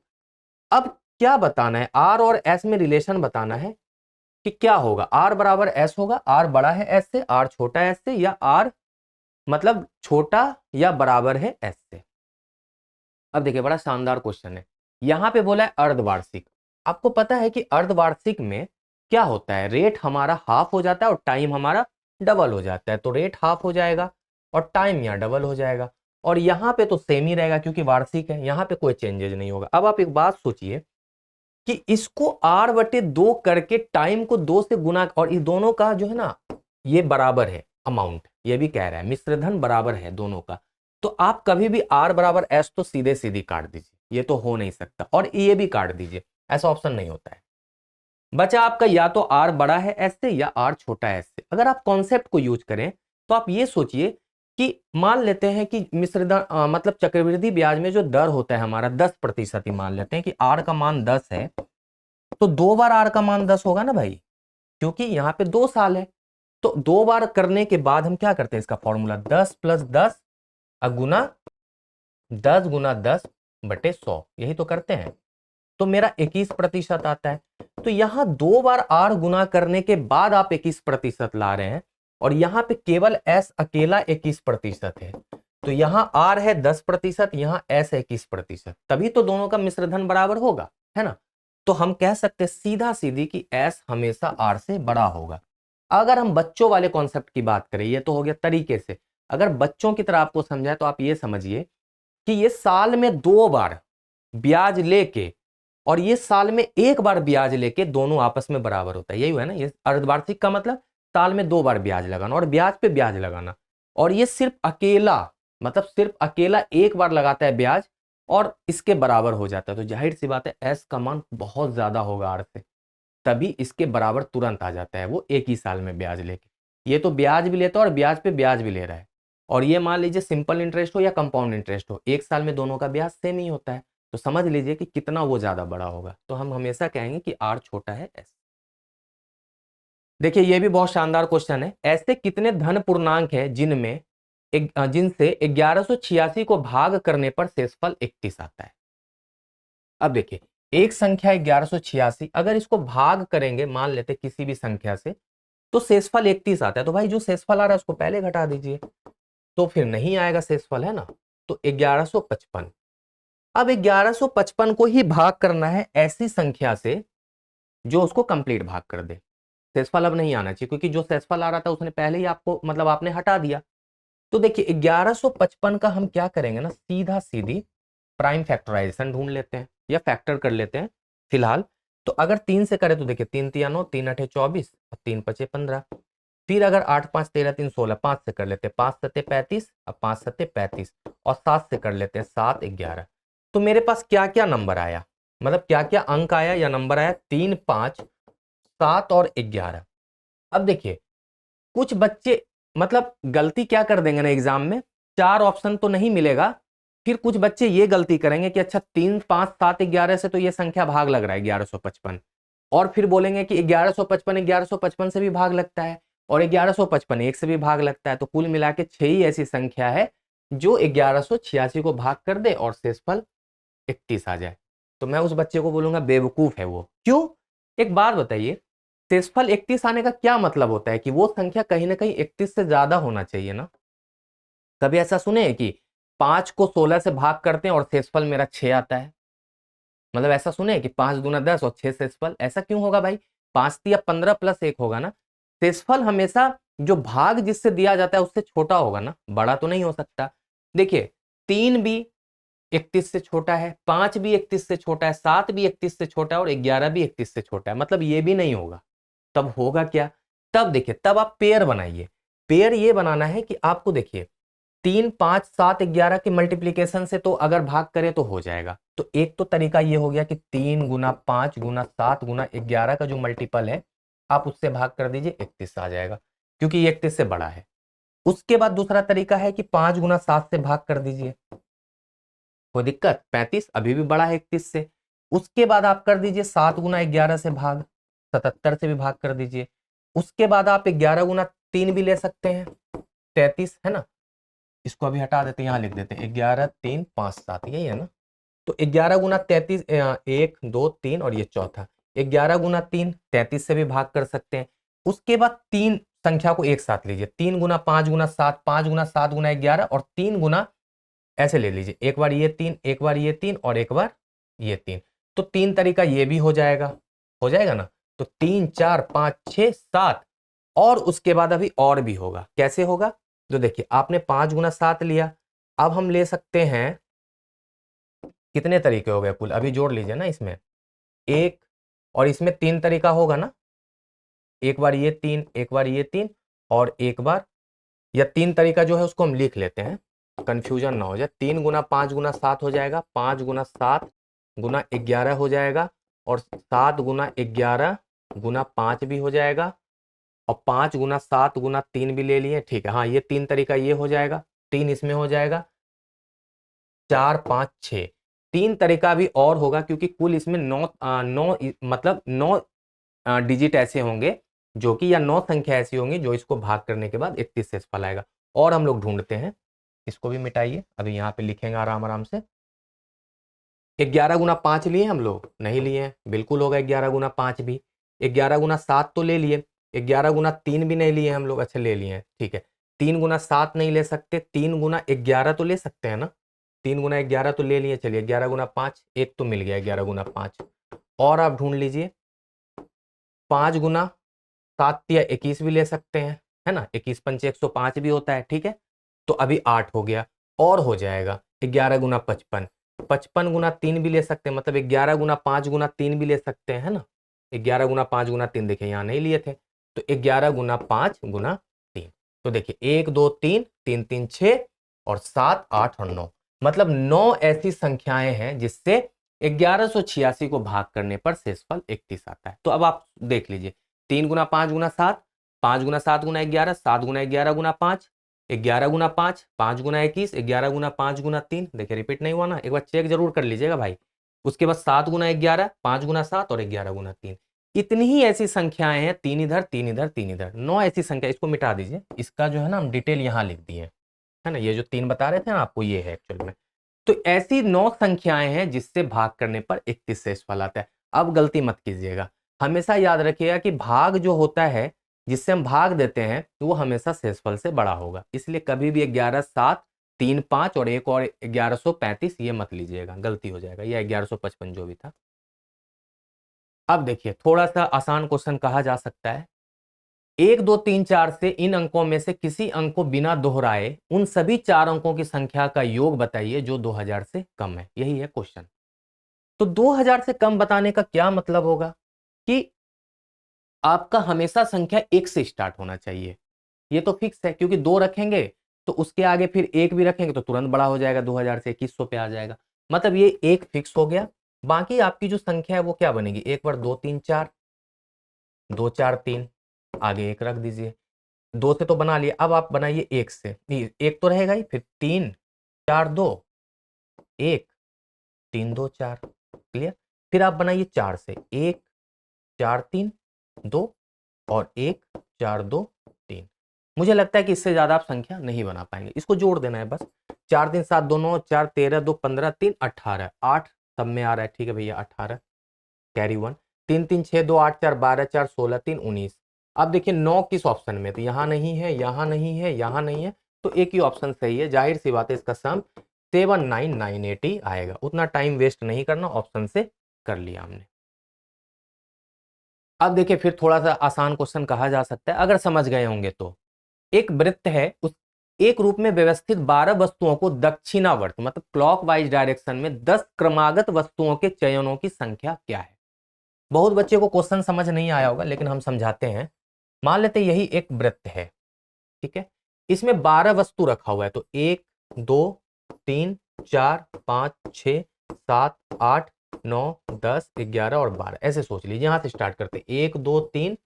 अब क्या बताना है, आर और एस में रिलेशन बताना है कि क्या होगा, आर बराबर एस होगा, आर बड़ा है एस से, आर छोटा है एस से, या आर मतलब छोटा या बराबर है एस से। अब देखिए बड़ा शानदार क्वेश्चन है, यहां पे बोला है अर्धवार्षिक। आपको पता है कि अर्धवार्षिक में क्या होता है, रेट हमारा हाफ हो जाता है और टाइम हमारा डबल हो जाता है। तो रेट हाफ हो जाएगा और टाइम यहाँ डबल हो जाएगा, और यहाँ पे तो सेम ही रहेगा क्योंकि वार्षिक है, यहाँ पे कोई चेंजेज नहीं होगा। अब आप एक बात सोचिए कि इसको आर बटे 2 करके टाइम को 2 से गुना, और इस दोनों का जो है ना ये बराबर है अमाउंट, ये भी कह रहा है मिश्रधन बराबर है दोनों का। तो आप कभी भी आर बराबर एस तो सीधे सीधी काट दीजिए, ये तो हो नहीं सकता, और ये भी काट दीजिए, ऐसा ऑप्शन नहीं होता है। बचा आपका या तो आर बड़ा है एस से या आर छोटा है एस से। अगर आप कॉन्सेप्ट को यूज करें तो आप ये सोचिए कि मान लेते हैं कि मिश्रधन मतलब चक्रवृद्धि ब्याज में जो दर होता है हमारा 10% ही मान लेते हैं कि आर का मान 10 है, तो 2 बार आर का मान 10 होगा ना भाई, क्योंकि यहाँ पे 2 साल है। तो 2 बार करने के बाद हम क्या करते हैं, इसका फॉर्मूला 10 प्लस 10 गुना 10 गुना 10 बटे 100, यही तो करते हैं। तो मेरा 21% आता है। तो यहां 2 बार आर गुना करने के बाद आप 21% ला रहे हैं, और यहां पे केवल एस अकेला 21% है। तो यहां आर है 10%, यहां एस है 21%, तभी तो दोनों का मिश्रधन बराबर होगा, है ना। तो हम कह सकते हैं सीधा सीधी कि एस हमेशा आर से बड़ा होगा। अगर हम बच्चों वाले कॉन्सेप्ट की बात करें, ये तो हो गया तरीके से। अगर बच्चों की तरह आपको समझाए तो आप ये समझिए कि ये साल में 2 बार ब्याज लेके और ये साल में 1 बार ब्याज लेके दोनों आपस में बराबर होता है, यही हुआ ना। ये अर्धवार्षिक का मतलब साल में 2 बार ब्याज लगाना और ब्याज पे ब्याज लगाना, और ये सिर्फ अकेला मतलब सिर्फ अकेला 1 बार लगाता है ब्याज और इसके बराबर हो जाता है। तो जाहिर सी बात है एस का मान बहुत ज्यादा होगा आर से, तभी इसके बराबर तुरंत आ जाता है वो एक ही साल में ब्याज लेके। ये तो ब्याज भी लेता है और ब्याज पे ब्याज भी ले रहा है, और ये मान लीजिए सिंपल इंटरेस्ट हो या कंपाउंड इंटरेस्ट हो, एक साल में दोनों का ब्याज सेम ही होता है। तो समझ लीजिए कि कितना वो ज्यादा बड़ा होगा। तो हम हमेशा कहेंगे कि आर छोटा है एस। देखिए ये भी बहुत शानदार क्वेश्चन है, ऐसे कितने धन पूर्णांक है जिनमें जिनसे 1186 को भाग करने पर शेषफल 31 आता है। अब देखिए एक संख्या 1186, अगर इसको भाग करेंगे मान लेते किसी भी संख्या से, तो शेषफल 31 आता है। तो भाई जो शेषफल आ रहा है उसको पहले घटा दीजिए, तो फिर नहीं आएगा शेषफल, है ना। तो 1155। अब 1155 को ही भाग करना है ऐसी संख्या से जो उसको कंप्लीट भाग कर दे। शेषफल अब नहीं आना चाहिए, क्योंकि जो शेषफल आ रहा था उसने पहले ही आपको मतलब आपने हटा दिया। तो देखिए 1155 का हम क्या करेंगे ना, सीधा सीधी प्राइम फैक्टराइजेशन ढूंढ लेते हैं या फैक्टर कर लेते हैं फिलहाल। तो अगर 3 से करें तो देखिए 3 तिया 9, 3 8 24 और 3 5 15। फिर अगर 8 5 13 3 16, 5 से कर लेते हैं 5 7 35, अब 5 7 35, और 7 से कर लेते हैं 7 11। तो मेरे पास क्या क्या नंबर आया, मतलब क्या क्या अंक आया या नंबर आया, 3 5 7 और 11। अब देखिए कुछ बच्चे मतलब गलती क्या कर देंगे ना एग्जाम में, 4 ऑप्शन तो नहीं मिलेगा। फिर कुछ बच्चे ये गलती करेंगे कि अच्छा 3 5 7 11 से तो ये संख्या भाग लग रहा है 1155, और फिर बोलेंगे कि 1155 से भी भाग लगता है, और 1155 1 से भी भाग लगता है। तो कुल मिला के 6 ही ऐसी संख्या है जो 1186 को भाग कर दे और शेषफल 31 आ जाए। तो मैं उस बच्चे को बोलूंगा बेवकूफ है वो। क्यों? एक बात बताइए, शेषफल 31 आने का क्या मतलब होता है कि वो संख्या कहीं ना कहीं 31 से ज्यादा होना चाहिए ना। कभी ऐसा सुने हैं कि 5 को 16 से भाग करते हैं और शेषफल मेरा 6 आता है? मतलब ऐसा सुने हैं कि 5 दूना 10 और 6 शेषफल, ऐसा क्यों होगा भाई? 5 या 15 प्लस 1 होगा ना। शेषफल हमेशा जो भाग जिससे दिया जाता है उससे छोटा होगा ना, बड़ा तो नहीं हो सकता। देखिए 3 भी 31 से छोटा है, 5 भी 31 से छोटा है, 7 भी 31 से छोटा है, और 11 भी 31 से छोटा है, मतलब ये भी नहीं होगा। तब होगा क्या? तब देखिए तब आप पेयर बनाइए। पेयर ये बनाना है कि आपको देखिए 3 5 7 11 के मल्टीप्लीकेशन से तो अगर भाग करें तो हो जाएगा। तो एक तो तरीका ये हो गया कि 3 गुना 5 गुना 7 गुना 11 का जो मल्टीपल है आप उससे भाग कर दीजिए, 31 आ जाएगा, क्योंकि ये 31 से बड़ा है। उसके बाद दूसरा तरीका है कि 5 गुना 7 से भाग कर दीजिए, कोई दिक्कत, 35 अभी भी बड़ा है 31 से। उसके बाद आप कर दीजिए 7 गुना 11 से भाग, 77 से भी भाग कर दीजिए। उसके बाद आप 11 गुना 3 भी ले सकते हैं, 33 है ना। इसको अभी हटा देते हैं, यहाँ लिख देते हैं 11 3 5 7, यही है ना। तो 11 गुना 33, 1 2 3 और ये चौथा 11 गुना 3 33 से भी भाग कर सकते हैं। उसके बाद 3 संख्या को एक साथ लीजिए, 3 गुना 5 गुना 7, 5 गुना 7 गुना 11 और 3 गुना ऐसे ले लीजिए, एक बार ये 3, एक बार ये 3 और एक बार ये 3। तो 3 तरीका ये भी हो जाएगा, ना। तो 3 4 5 6 7 और उसके बाद अभी और भी होगा। कैसे होगा? तो देखिए आपने 5 गुना 7 लिया, अब हम ले सकते हैं, कितने तरीके हो गए कुल, अभी जोड़ लीजिए ना इसमें, एक और इसमें 3 तरीका होगा ना, एक बार ये 3, एक बार ये 3 और एक बार, या 3 तरीका जो है उसको हम लिख लेते हैं, कंफ्यूजन ना हो जाए। 3 गुना 5 गुना 7 हो जाएगा, 5 गुना 7 गुना 11 हो जाएगा और 7 गुना 11 गुना 5 भी हो जाएगा और 5 गुना 7 गुना 3 भी ले लिए, ठीक है। हाँ, ये 3 तरीका ये हो जाएगा, 3 इसमें हो जाएगा, 4 5 6, 3 तरीका भी और होगा क्योंकि कुल इसमें 9 मतलब 9 डिजिट ऐसे होंगे जो कि, या 9 संख्या ऐसी होंगी जो इसको भाग करने के बाद 31 से फल आएगा। और हम लोग ढूंढते हैं, इसको भी मिटाइए, अभी यहाँ पे लिखेंगे आराम आराम से। 11 गुना 5 लिए हम लोग? नहीं लिए हैं, बिल्कुल होगा 11 गुना 5 भी। 11 गुना 7 तो ले लिए, 11 गुना 3 भी नहीं लिए हम लोग, अच्छा ले लिए हैं, ठीक है। 3 गुना 7 नहीं ले सकते, 3 गुना 11 तो ले सकते हैं ना, 3 गुना 11 तो ले लिए, चलिए 11 गुना 5, एक तो मिल गया 11 गुना 5। और आप ढूंढ लीजिए 5 गुना 7 या 21 भी ले सकते हैं, है ना, 21 पंचे 105 भी होता है, ठीक है। तो अभी 8 हो गया, और हो जाएगा 11 गुना 55, 55 गुना 3 भी ले सकते हैं, मतलब 11 गुना 5 गुना 3 भी ले सकते हैं, है ना। 11 गुना 5 गुना 3 देखिए यहाँ नहीं लिए थे, तो 11 गुना 5 गुना 3, तो देखिए 1 2 3 3 3 6 और 7 8 और 9, मतलब 9 ऐसी संख्याएं हैं जिससे 1186 को भाग करने पर शेषफल 31 आता है। तो अब आप देख लीजिए, 3 गुना 5 गुना 7, 5 गुना 7 गुना 11, 7 गुना 11 गुना 5, 11 गुना 5, 5 गुना 21, 11 गुना 5 गुना 3, देखिए रिपीट नहीं हुआ ना, एक बार चेक जरूर कर लीजिएगा भाई। उसके बाद 7 गुना 11, 5 गुना 7 और 11 गुना 3, इतनी ही ऐसी संख्याएं हैं, 3 इधर 3 इधर 3 इधर, 9 ऐसी संख्या। इसको मिटा दीजिए, इसका जो है ना हम डिटेल यहाँ लिख दिए, है ना, ये जो 3 बता रहे थे ना आपको, ये है एक्चुअल में। तो ऐसी 9 संख्याएं हैं जिससे भाग करने पर 31 शेषफल आता है। अब गलती मत कीजिएगा, हमेशा याद रखिएगा कि भाग जो होता है जिससे हम भाग देते हैं तो वो हमेशा शेषफल से बड़ा होगा, इसलिए कभी भी 11 7 3 5 और एक और 1135 ये मत लीजिएगा, गलती हो जाएगा, या 1155 जो भी था। अब देखिए थोड़ा सा आसान क्वेश्चन कहा जा सकता है, 1 2 3 4 से इन अंकों में से किसी अंक को बिना दोहराए उन सभी 4 अंकों की संख्या का योग बताइए जो 2000 से कम है, यही है क्वेश्चन। तो 2000 से कम बताने का क्या मतलब होगा कि आपका हमेशा संख्या 1 से स्टार्ट होना चाहिए, ये तो फिक्स है, क्योंकि 2 रखेंगे तो उसके आगे फिर 1 भी रखेंगे तो तुरंत बड़ा हो जाएगा, 2000 से 2100 पे आ जाएगा, मतलब ये एक फिक्स हो गया। बाकी आपकी जो संख्या है वो क्या बनेगी, एक बार 2 3 4, 2 4 3, आगे 1 रख दीजिए, 2 से तो बना लिया, अब आप बनाइए 1 से, 1 तो रहेगा ही, फिर 3 4 2 1 3 2 4, क्लियर। फिर आप बनाइए 4 से, 1 4 3 2 और 1 4 2 3। मुझे लगता है कि इससे ज्यादा आप संख्या नहीं बना पाएंगे, इसको जोड़ देना है बस, 4 3 7 2 9, 4 13 2 15 3 18, 8 सब में आ रहा है, ठीक है भैया 18, कैरी 1, 3 3 6 2 8 4 12 4 16 3 19। अब देखिए 9 किस ऑप्शन में, तो यहाँ नहीं है, यहाँ नहीं है, यहाँ नहीं है, तो एक ही ऑप्शन सही है, जाहिर सी बात है इसका सम 79980 आएगा। उतना टाइम वेस्ट नहीं करना, ऑप्शन से कर लिया हमने। अब देखिए फिर थोड़ा सा आसान क्वेश्चन कहा जा सकता है अगर समझ गए होंगे तो, एक वृत्त है, उस एक रूप में व्यवस्थित 12 वस्तुओं को दक्षिणावर्त मतलब क्लॉकवाइज डायरेक्शन में 10 क्रमागत वस्तुओं के चयनों की संख्या क्या है। बहुत बच्चे को क्वेश्चन समझ नहीं आया होगा लेकिन हम समझाते हैं। मान लेते यही एक वृत्त है, ठीक है, इसमें 12 वस्तु रखा हुआ है, तो 1 2 3 4 5 6 7 8 9 10 11 और 12, ऐसे सोच लीजिए, यहां से स्टार्ट करते 1 2 3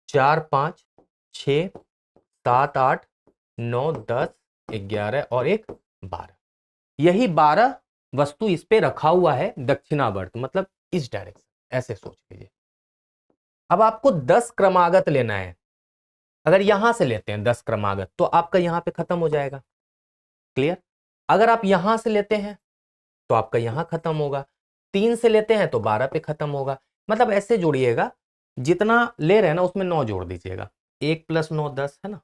4 5 6 7 8 9 10 11 और एक 12, यही 12 वस्तु इस पे रखा हुआ है दक्षिणावर्त, मतलब इस डायरेक्शन, ऐसे सोच लीजिए। अब आपको 10 क्रमागत लेना है। अगर यहां से लेते हैं 10 क्रमागत तो आपका यहां पे खत्म हो जाएगा। क्लियर? अगर आप यहां से लेते हैं तो आपका यहां खत्म होगा। 3 से लेते हैं तो 12 पे खत्म होगा। मतलब ऐसे जोड़िएगा, जितना ले रहे हैं ना उसमें 9 जोड़ दीजिएगा। 1 + 9 10 है ना,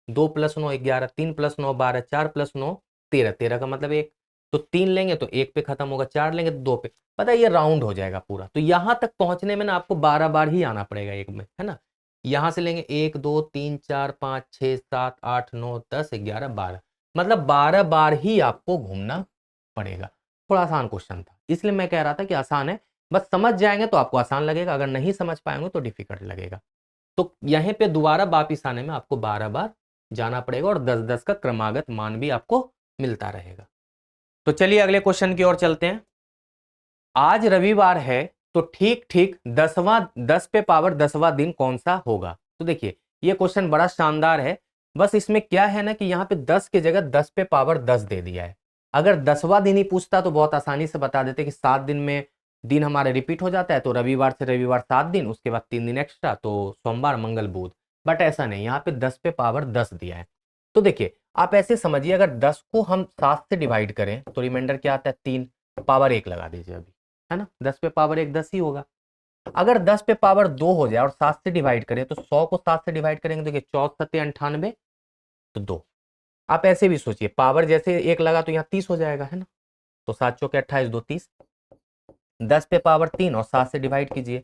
2 + 9 11, 3 + 9 12, 4 + 9 13, 13 का मतलब 1। तो 3 लेंगे तो 1 पे खत्म होगा, 4 लेंगे तो 2 पे। पता है ये राउंड हो जाएगा पूरा। तो यहां तक पहुंचने में ना आपको 12 बार ही आना पड़ेगा एक में, है ना। यहां से लेंगे 1 2 3 4 5 6 7 8 9 10 11 12, मतलब 12 बार ही आपको घूमना पड़ेगा। थोड़ा आसान क्वेश्चन था, इसलिए मैं कह रहा था कि आसान है। बस समझ जाएंगे तो आपको आसान लगेगा, अगर नहीं समझ पाएंगे तो डिफिकल्ट लगेगा। तो यहीं पे दोबारा वापिस आने में आपको 12 बार जाना पड़ेगा और 10-10 का क्रमागत मान भी आपको मिलता रहेगा। तो चलिए अगले क्वेश्चन की ओर चलते हैं। आज रविवार है तो ठीक ठीक 10 पे पावर 10वां दिन कौन सा होगा। तो देखिए ये क्वेश्चन बड़ा शानदार है। बस इसमें क्या है ना कि यहाँ पे 10 की जगह 10 पे पावर 10 दे दिया है। अगर 10वां दिन ही पूछता तो बहुत आसानी से बता देते कि 7 दिन में दिन हमारे रिपीट हो जाता है, तो रविवार से रविवार 7 दिन, उसके बाद 3 दिन एक्स्ट्रा, तो सोमवार मंगल बुध। बट ऐसा नहीं, यहाँ पे 10 पे पावर 10 दिया है। तो देखिए आप ऐसे समझिए, अगर 10 को हम 7 से डिवाइड करें तो रिमाइंडर क्या आता है 3, पावर 1 लगा दीजिए अभी, है ना। 10 पे पावर 1 10 ही होगा। अगर 10 पे पावर 2 हो जाए और 7 से डिवाइड करें तो 100 को 7 से डिवाइड करेंगे तो देखिए 14 × 98 तो 2। आप ऐसे भी सोचिए, पावर जैसे 1 लगा तो यहाँ 30 हो जाएगा, है ना। तो 7 चौके 28 2 30। 10 पे पावर 3 और 7 से डिवाइड कीजिए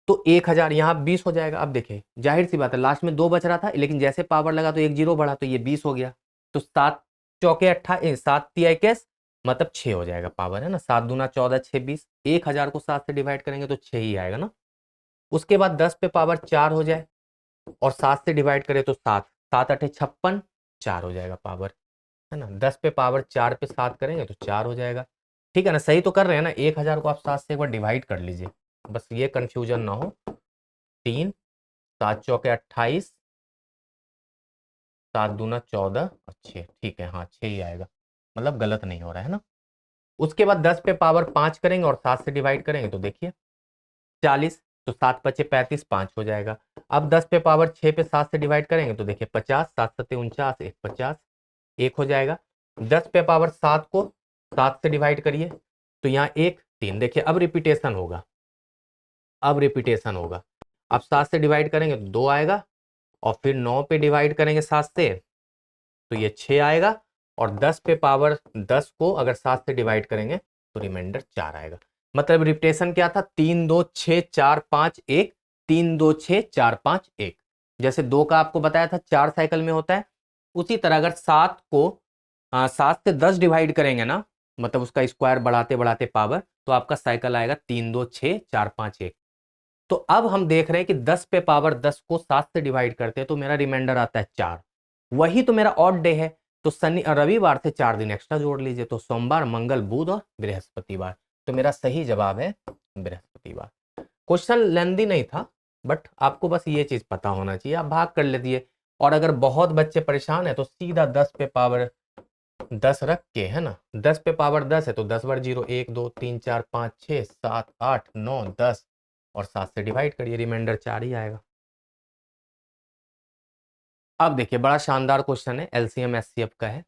तो 1000, यहाँ 20 हो जाएगा। अब देखिए जाहिर सी बात है लास्ट में 2 बच रहा था, लेकिन जैसे पावर लगा तो 1 0 बढ़ा तो ये 20 हो गया। तो 7 चौके 28 7 तिया 21 मतलब 6 हो जाएगा पावर, है ना। 7 दूना 14 6 20। 1000 को 7 से डिवाइड करेंगे तो 6 ही आएगा ना। उसके बाद 10 पे पावर 4 हो जाए और 7 से डिवाइड करें तो 7 7 8 56 4 हो जाएगा पावर, है ना। 10 पे पावर 4 पे 7 करेंगे तो 4 हो जाएगा। ठीक है ना, सही तो कर रहे हैं ना। 1000 को आप 7 से एक बार डिवाइड कर लीजिए, बस ये कंफ्यूजन ना हो। 3 7 चौके 28 7 दूना 14 और 6, ठीक है हाँ 6 ही आएगा, मतलब गलत नहीं हो रहा है ना। उसके बाद 10 पे पावर 5 करेंगे और 7 से डिवाइड करेंगे तो देखिए 40, तो 7 5 35 5 हो जाएगा। अब 10 पे पावर 6 पे 7 से डिवाइड करेंगे तो देखिए 50, 7 7 49 1 50 1 हो जाएगा। 10 पे पावर 7 को 7 से डिवाइड करिए तो यहाँ 1 3, देखिए अब रिपीटेशन होगा, अब रिपीटेशन होगा। अब 7 से डिवाइड करेंगे तो 2 आएगा और फिर 9 पे डिवाइड करेंगे 7 से तो ये 6 आएगा। और 10 पे पावर 10 को अगर 7 से डिवाइड करेंगे तो रिमाइंडर 4 आएगा। मतलब रिपीटेशन क्या था, 3 2 6 4 5 1, 3 2 6 4 5 1। जैसे 2 का आपको बताया था 4 साइकिल में होता है, उसी तरह अगर 7 को 7 से 10 डिवाइड करेंगे ना, मतलब उसका स्क्वायर बढ़ाते बढ़ाते पावर, तो आपका साइकिल आएगा 3 2 6 4 5 1। तो अब हम देख रहे हैं कि 10 पे पावर 10 को 7 से डिवाइड करते हैं तो मेरा रिमाइंडर आता है 4। वही तो मेरा ऑड डे है, तो शनि रविवार से 4 दिन एक्स्ट्रा जोड़ लीजिए, तो सोमवार मंगल बुध और बृहस्पतिवार। तो मेरा सही जवाब है बृहस्पतिवार। क्वेश्चन लेंदी नहीं था, बट आपको बस ये चीज पता होना चाहिए, आप भाग कर लेती। और अगर बहुत बच्चे परेशान है तो सीधा 10 पे पावर 10 रख के, है ना, 10 पे पावर 10 है तो 10 बार 0 1 2 3 4 5 6 7 8 9 10 और 7 से डिवाइड करिए, रिमाइंडर 4 ही आएगा। अब देखिए बड़ा शानदार क्वेश्चन है, एलसीएम एचसीएफ का है।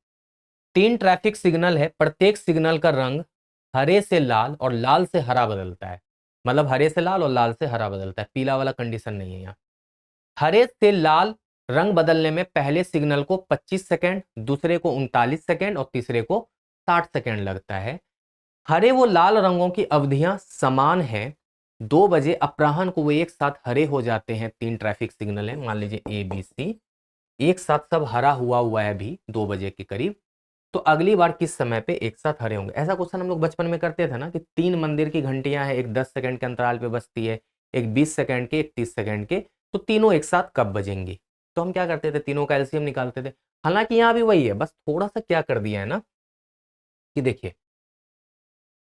3 ट्रैफिक सिग्नल है, प्रत्येक सिग्नल का रंग हरे से लाल और लाल से हरा बदलता है। मतलब हरे से लाल और लाल से हरा बदलता है, पीला वाला कंडीशन नहीं है यहाँ। हरे से लाल रंग बदलने में पहले सिग्नल को 25 सेकेंड, दूसरे को 39 सेकेंड और तीसरे को 60 सेकेंड लगता है। हरे वो लाल रंगों की अवधियां समान हैं। 2 बजे अपराह्न को वो एक साथ हरे हो जाते हैं। 3 ट्रैफिक सिग्नल है, मान लीजिए ए बी सी, एक साथ सब हरा हुआ है अभी 2 बजे के करीब। तो अगली बार किस समय पे एक साथ हरे होंगे। ऐसा क्वेश्चन हम लोग बचपन में करते थे ना कि 3 मंदिर की घंटियां हैं, एक 10 सेकंड के अंतराल पे बजती है, एक 20 सेकंड के, एक 30 सेकंड के, तो तीनों एक साथ कब बजेंगी। तो हम क्या करते थे, तीनों का एलसीएम निकालते थे। हालांकि यहाँ भी वही है, बस थोड़ा सा क्या कर दिया है ना कि देखिए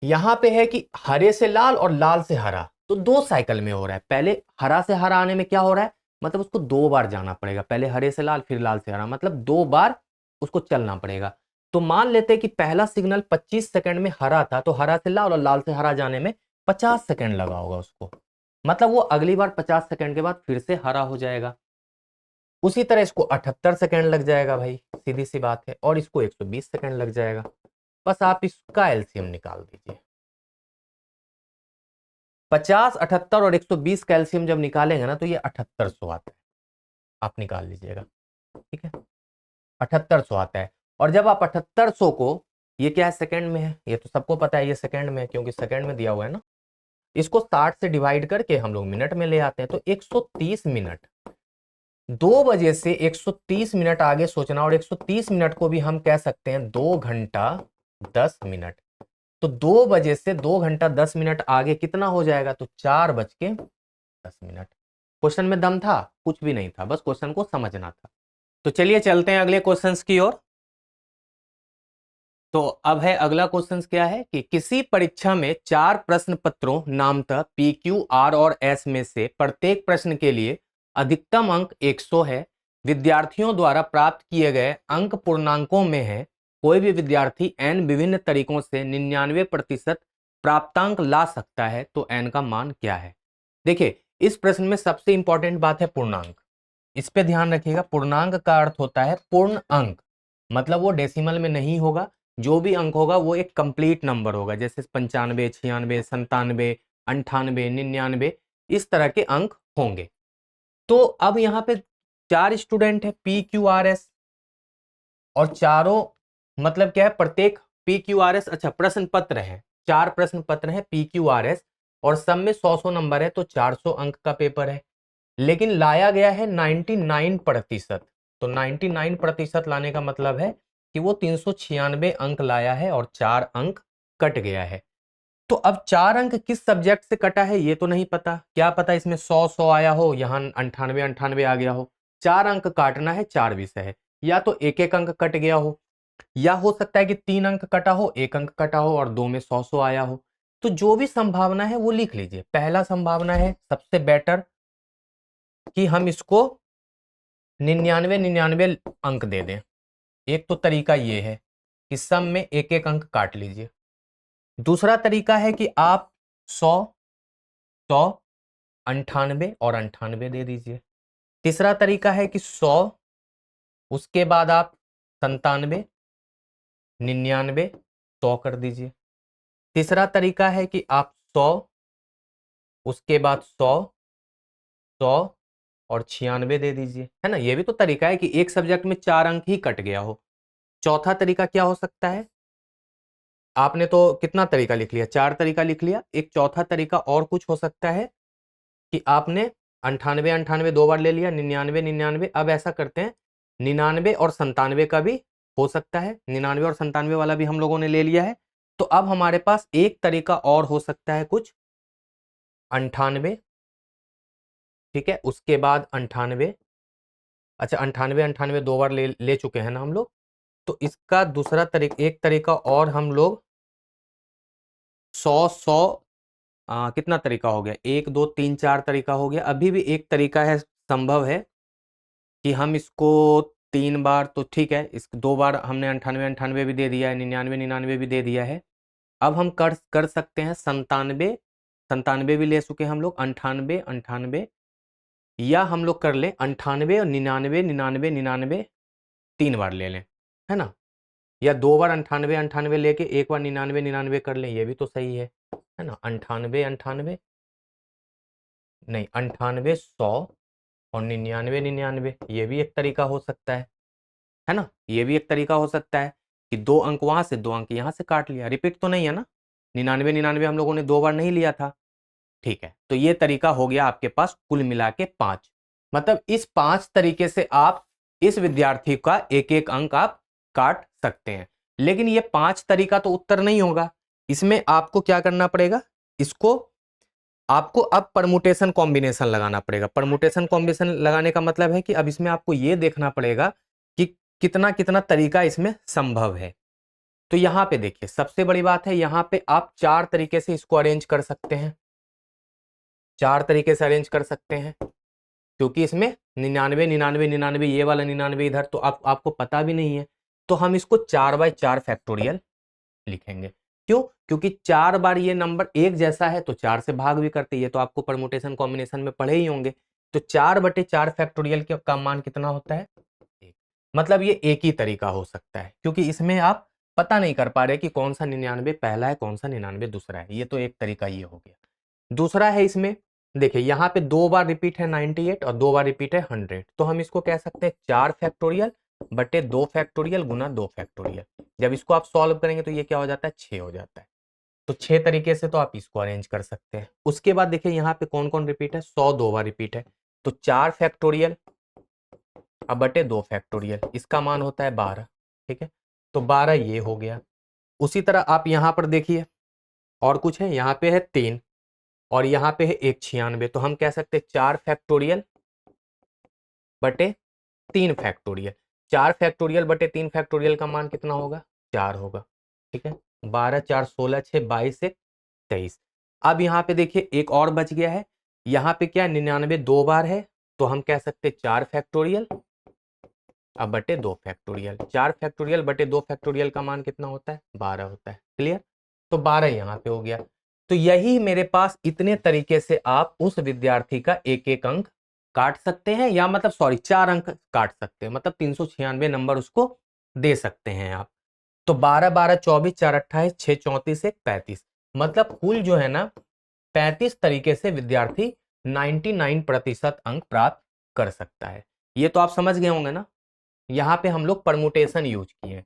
यहां पे है कि हरे से लाल और लाल से हरा, तो 2 साइकिल में हो रहा है। पहले हरा से हरा आने में क्या हो रहा है, मतलब उसको 2 बार जाना पड़ेगा, पहले हरे से लाल फिर लाल से हरा, मतलब 2 बार उसको चलना पड़ेगा। तो मान लेते हैं कि पहला सिग्नल 25 सेकंड में हरा था, तो हरा से लाल और लाल से हरा जाने में 50 सेकंड लगा होगा उसको, मतलब वो अगली बार 50 सेकंड के बाद फिर से हरा हो जाएगा। उसी तरह इसको 78 सेकंड लग जाएगा भाई, सीधी सी बात है, और इसको 120 सेकंड लग जाएगा। बस आप इसका एलसीएम निकाल दीजिए। 50, 78 और 120 का एलसीएम जब निकालेंगे ना तो ये 7800 आता है, आप निकाल लीजिएगा, ठीक है, 7800 आता है। और जब आप 7800 को, ये क्या है, सेकंड में है, ये तो सबको पता है ये सेकंड में है क्योंकि सेकंड में दिया हुआ है ना, इसको 60 से डिवाइड करके हम लोग मिनट में ले आते हैं, तो 130 मिनट, 2 बजे से 130 मिनट आगे सोचना, और 130 मिनट को भी हम कह सकते हैं 2 घंटा 10 मिनट। तो 2 बजे से 2 घंटा 10 मिनट आगे कितना हो जाएगा, तो 4 बज के 10 मिनट। क्वेश्चन में दम था? कुछ भी नहीं था, बस क्वेश्चन को समझना था। तो चलिए चलते हैं अगले क्वेश्चंस की ओर। तो अब है अगला क्वेश्चन क्या है कि किसी परीक्षा में 4 प्रश्न पत्रों नामतः पी, क्यू, आर और एस में से प्रत्येक प्रश्न के लिए अधिकतम अंक 100 है। विद्यार्थियों द्वारा प्राप्त किए गए अंक पूर्णांकों में है। कोई भी विद्यार्थी n विभिन्न तरीकों से 99% प्राप्तांक ला सकता है, तो n का मान क्या है? देखिए, इस प्रश्न में सबसे इंपॉर्टेंट बात है पूर्णांक, इस पे ध्यान रखिएगा। पूर्णांक का अर्थ होता है पूर्ण अंक, मतलब वो डेसिमल में नहीं होगा, जो भी अंक होगा वो एक कंप्लीट नंबर होगा, जैसे 95, 96, 97, 98, 99, इस तरह के अंक होंगे। तो अब यहाँ पे 4 स्टूडेंट है पी, क्यू, आर, एस, और चारों मतलब क्या है, प्रत्येक पी, क्यू, आर, एस, अच्छा प्रश्न पत्र है, 4 प्रश्न पत्र है पी, क्यू, आर, एस, और सब में 100 नंबर है, तो 400 अंक का पेपर है। लेकिन लाया गया है 99%, तो 99% लाने का मतलब है कि वो 396 अंक लाया है और 4 अंक कट गया है। तो अब 4 अंक किस सब्जेक्ट से कटा है ये तो नहीं पता, क्या पता इसमें 100 आया हो, यहाँ 98 आ गया हो। 4 अंक काटना है, 4 विषय है, या तो एक एक अंक कट गया हो, या हो सकता है कि 3 अंक कटा हो, 1 अंक कटा हो और 2 में 100 आया हो। तो जो भी संभावना है वो लिख लीजिए। पहला संभावना है सबसे बेटर कि हम इसको 99 अंक दे दें। एक तो तरीका ये है कि सब में एक एक अंक काट लीजिए। दूसरा तरीका है कि आप 100, 100, 98 और 98 दे दीजिए। तीसरा तरीका है कि 100, उसके बाद आप 97, 99, 100 कर दीजिए। तीसरा तरीका है कि आप 100, उसके बाद 100, 100 और 96 दे दीजिए, है ना। ये भी तो तरीका है कि एक सब्जेक्ट में 4 अंक ही कट गया हो। चौथा तरीका क्या हो सकता है, आपने तो कितना तरीका लिख लिया, 4 तरीका लिख लिया। एक चौथा तरीका और कुछ हो सकता है कि आपने 98, 98 2 बार ले लिया, 99, 99, अब ऐसा करते हैं 99 और 97 का भी हो सकता है, 99 और 97 वाला भी हम लोगों ने ले लिया है। तो अब हमारे पास एक तरीका और हो सकता है कुछ, 98, ठीक है, उसके बाद 98, अच्छा 98, 98 2 बार ले चुके हैं ना हम लोग। तो इसका दूसरा तरीका, एक तरीका और हम लोग 100, 100, कितना तरीका हो गया, 1 2 3 4 तरीका हो गया। अभी भी एक तरीका है, संभव है कि हम इसको 3 बार, तो ठीक है, इस 2 बार हमने 98, 98 भी दे दिया है, 99, 99 भी दे दिया है। अब हम कर सकते हैं 97, 97 भी ले चुके हैं हम लोग, 98, 98, या हम लोग कर ले 98 और 99, 99, 99 3 बार ले लें, है ना, या 2 बार 98, 98 लेके एक बार 99, 99 कर लें, ये भी तो सही है ना। 98, 98 नहीं, 98, 100 और 99, 99, ये भी एक तरीका हो सकता है ना। ये भी एक तरीका हो सकता है कि 2 अंक वहां से 2 अंक यहां से काट लिया, रिपीट तो नहीं है ना, 99, 99 हम लोगों ने 2 बार नहीं लिया था, ठीक है। तो ये तरीका हो गया आपके पास कुल मिला के 5, मतलब इस 5 तरीके से आप इस विद्यार्थी का एक एक अंक आप काट सकते हैं। लेकिन ये 5 तरीका तो उत्तर नहीं होगा, इसमें आपको क्या करना पड़ेगा, इसको आपको अब परमुटेशन कॉम्बिनेशन लगाना पड़ेगा। परमुटेशन कॉम्बिनेशन लगाने का मतलब है कि अब इसमें आपको ये देखना पड़ेगा कि कितना कितना तरीका इसमें संभव है। तो यहां पे देखिए, सबसे बड़ी बात है, यहां पे आप 4 तरीके से इसको अरेंज कर सकते हैं, 4 तरीके से अरेंज कर सकते हैं, क्योंकि इसमें 99, 99, 99, ये वाला 99 इधर, तो आपको पता भी नहीं है तो हम इसको 4/4 फैक्टोरियल लिखेंगे। क्यों? क्योंकि 4 बार ये नंबर एक जैसा है तो 4 से भाग भी करते हैं, ये तो आपको परमुटेशन कॉम्बिनेशन में पढ़े ही होंगे। तो 4/4 फैक्टोरियल का मान कितना होता है? एक। मतलब ये एक ही तरीका हो सकता है, क्योंकि इसमें आप पता नहीं कर पा रहे कि कौन सा 99 पहला है, कौन सा 99 दूसरा है। ये तो एक तरीका ये हो गया। दूसरा है इसमें, देखिए यहाँ पे 2 बार रिपीट है 98 और 2 बार रिपीट है 100, तो हम इसको कह सकते हैं 4 फैक्टोरियल बटे 2 फैक्टोरियल गुना 2 फैक्टोरियल। जब इसको आप सॉल्व करेंगे तो ये क्या हो जाता है? 6 हो जाता है। तो 6 तरीके से तो आप इसको अरेंज कर सकते हैं। उसके बाद देखिए यहाँ पे कौन कौन रिपीट है? 100 2 बार रिपीट है, तो 4 फैक्टोरियल अब बटे 2 फैक्टोरियल, इसका मान होता है 12। ठीक है, तो 12 ये हो गया। उसी तरह आप यहाँ पर देखिए और कुछ है, यहाँ पे है 3 और यहाँ पे है 196, तो हम कह सकते हैं 4 फैक्टोरियल बटे 3 फैक्टोरियल। 4 फैक्टोरियल बटे 3 फैक्टोरियल का मान कितना होगा? 4 होगा। ठीक है, 12 4 16 6 22 1 23। अब यहाँ पे देखिए एक और बच गया है, यहाँ पे क्या 99 2 बार है, तो हम कह सकते हैं 4 फैक्टोरियल अब बटे 2 फैक्टोरियल। 4 फैक्टोरियल बटे 2 फैक्टोरियल का मान कितना होता है? 12 होता है। क्लियर? तो 12 यहाँ पे हो गया। तो यही मेरे पास इतने तरीके से आप उस विद्यार्थी का एक एक अंक काट सकते हैं, या मतलब सॉरी 4 अंक काट सकते हैं, मतलब 396 नंबर उसको दे सकते हैं आप। तो 12 12 24 4 28 6 34 1 35, मतलब कुल जो है ना 35 तरीके से विद्यार्थी 99% अंक प्राप्त कर सकता है। ये तो आप समझ गए होंगे ना। यहाँ पे हम लोग परमुटेशन यूज किए,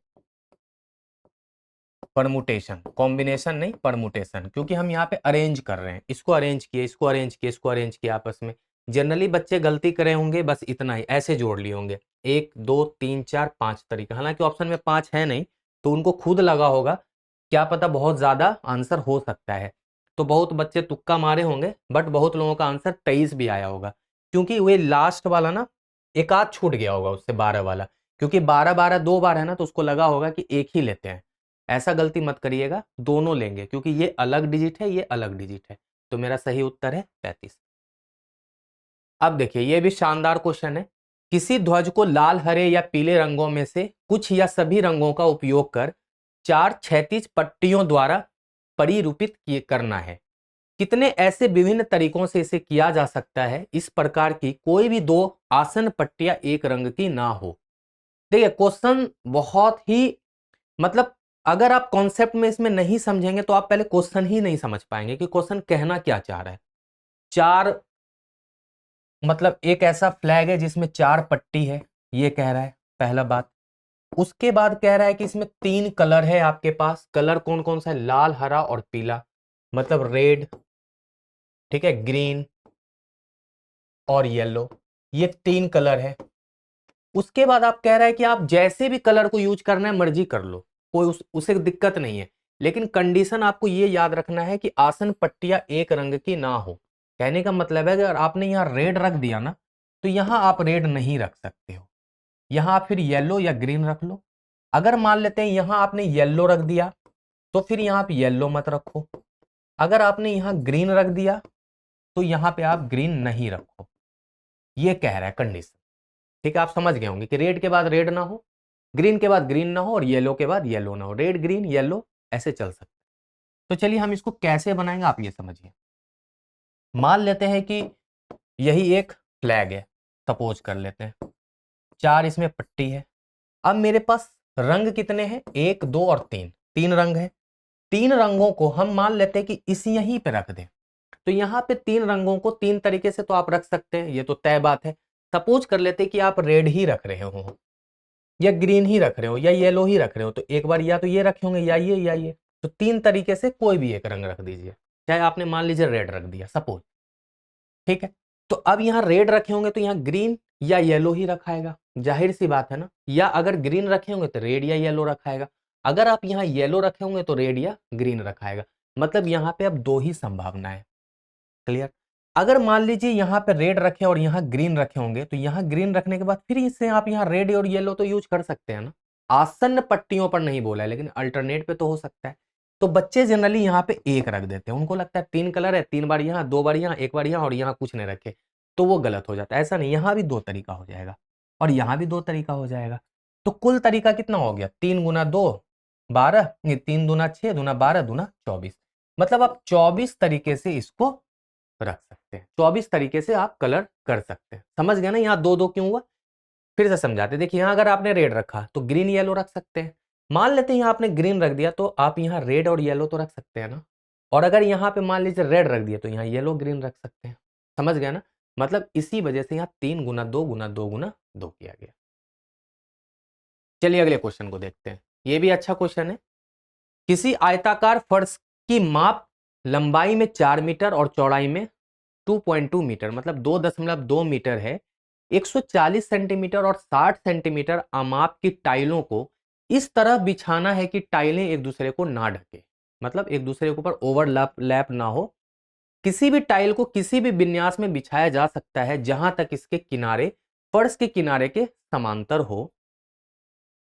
परमुटेशन, कॉम्बिनेशन नहीं, परमुटेशन, क्योंकि हम यहाँ पे अरेंज कर रहे हैं। इसको अरेंज किए, इसको अरेंज किए, इसको अरेंज किए आपस में। जनरली बच्चे गलती करे होंगे, बस इतना ही ऐसे जोड़ लिए होंगे 1 2 3 4 5 तरीका, हालांकि ऑप्शन में 5 है नहीं, तो उनको खुद लगा होगा, क्या पता बहुत ज्यादा आंसर हो सकता है। तो बहुत बच्चे तुक्का मारे होंगे, बट बहुत लोगों का आंसर 23 भी आया होगा, क्योंकि वे लास्ट वाला ना एक आध छूट गया होगा उससे 12 वाला, क्योंकि 12 12 2 बार है ना, तो उसको लगा होगा कि एक ही लेते हैं। ऐसा गलती मत करिएगा, दोनों लेंगे, क्योंकि ये अलग डिजिट है, ये अलग डिजिट है। तो मेरा सही उत्तर है 35। अब देखिए ये भी शानदार क्वेश्चन है। किसी ध्वज को लाल हरे या पीले रंगों में से कुछ या सभी रंगों का उपयोग कर 4 क्षैतिज पट्टियों द्वारा परिरूपित करना है। कितने ऐसे विभिन्न तरीकों से इसे किया जा सकता है? इस प्रकार की कोई भी 2 आसन पट्टियां एक रंग की ना हो। देखिए क्वेश्चन बहुत ही, मतलब अगर आप कॉन्सेप्ट में इसमें नहीं समझेंगे तो आप पहले क्वेश्चन ही नहीं समझ पाएंगे कि क्वेश्चन कहना क्या चाह रहा है। 4 मतलब एक ऐसा फ्लैग है जिसमें 4 पट्टी है, ये कह रहा है पहला बात। उसके बाद कह रहा है कि इसमें 3 कलर है आपके पास। कलर कौन कौन सा है? लाल हरा और पीला, मतलब रेड, ठीक है, ग्रीन और येलो, ये 3 कलर है। उसके बाद आप कह रहा है कि आप जैसे भी कलर को यूज करना है मर्जी कर लो, कोई उसे दिक्कत नहीं है, लेकिन कंडीशन आपको ये याद रखना है कि आसन पट्टियां एक रंग की ना हो। कहने का मतलब है कि अगर आपने यहाँ रेड रख दिया ना, तो यहाँ आप रेड नहीं रख सकते हो, यहाँ आप फिर येलो या ग्रीन रख लो। अगर मान लेते हैं यहाँ आपने येलो रख दिया, तो फिर यहाँ आप येलो मत रखो। अगर आपने यहाँ ग्रीन रख दिया, तो यहाँ पे आप ग्रीन नहीं रखो। ये कह रहा है कंडीशन। ठीक है, आप समझ गए होंगे कि रेड के बाद रेड ना हो, ग्रीन के बाद ग्रीन ना हो और येलो के बाद येलो ना हो, रेड ग्रीन येलो ऐसे चल सकते। तो चलिए हम इसको कैसे बनाएंगे आप ये समझिए। मान लेते हैं कि यही एक फ्लैग है, सपोज कर लेते हैं, 4 इसमें पट्टी है। अब मेरे पास रंग कितने हैं? 1 2 और 3, 3 रंग है। 3 रंगों को हम मान लेते हैं कि इस यहीं पे रख दें, तो यहाँ पे 3 रंगों को 3 तरीके से तो आप रख सकते हैं, ये तो तय बात है। सपोज कर लेते हैं कि आप रेड ही रख रहे हो या ग्रीन ही रख रहे हो या येलो ही रख रहे हो, तो एक बार या तो ये रखे होंगे या ये, तो 3 तरीके से कोई भी एक रंग रख दीजिए। चाहे आपने मान लीजिए रेड रख दिया सपोज, ठीक है, तो अब यहाँ रेड रखे होंगे तो यहाँ ग्रीन या येलो ही रखाएगा, जाहिर सी बात है ना। या अगर ग्रीन रखे होंगे तो रेड या येलो रखाएगा, अगर आप यहाँ येलो रखे होंगे तो रेड या ग्रीन रखाएगा। मतलब यहाँ पे अब 2 ही संभावना है। क्लियर? अगर मान लीजिए यहाँ पे रेड रखे और यहाँ ग्रीन रखे होंगे, तो यहाँ ग्रीन रखने के बाद फिर इससे आप यहाँ रेड और येलो तो यूज कर सकते हैं ना। आसन्न पट्टियों पर नहीं बोला है, लेकिन अल्टरनेट पे तो हो सकता है। तो बच्चे जनरली यहाँ पे एक रख देते हैं, उनको लगता है 3 कलर है, 3 बार यहाँ, 2 बार यहाँ, 1 बार यहाँ और यहाँ कुछ नहीं रखे, तो वो गलत हो जाता है। ऐसा नहीं, यहाँ भी 2 तरीका हो जाएगा और यहाँ भी 2 तरीका हो जाएगा। तो कुल तरीका कितना हो गया, 3 गुना 2 12, 3 दूना 6, दूना 12, दूना 24। मतलब आप 24 तरीके से इसको रख सकते हैं, 24 तरीके से आप कलर कर सकते हैं। समझ गए ना यहाँ दो दो क्यों हुआ? फिर से समझाते, देखिए यहाँ अगर आपने रेड रखा तो ग्रीन येलो रख सकते हैं। मान लेते हैं यहाँ आपने ग्रीन रख दिया तो आप यहाँ रेड और येलो तो रख सकते हैं ना। और अगर यहाँ पे मान लीजिए रेड रख दिया तो यहाँ येलो ग्रीन रख सकते हैं। समझ गया ना? मतलब इसी वजह से यहाँ 3 गुना 2 गुना 2 गुना 2 किया गया। चलिए अगले क्वेश्चन को देखते हैं, ये भी अच्छा क्वेश्चन है। किसी आयताकार फर्श की माप लंबाई में 4 मीटर और चौड़ाई में 2.2 मीटर मतलब 2.2 मीटर है। 140 सेंटीमीटर और 60 सेंटीमीटर आमाप की टाइलों को इस तरह बिछाना है कि टाइलें एक दूसरे को ना ढके, मतलब एक दूसरे के ऊपर ओवरलैप ना हो। किसी भी टाइल को किसी भी विन्यास में बिछाया जा सकता है जहां तक इसके किनारे फर्श के किनारे के समांतर हो।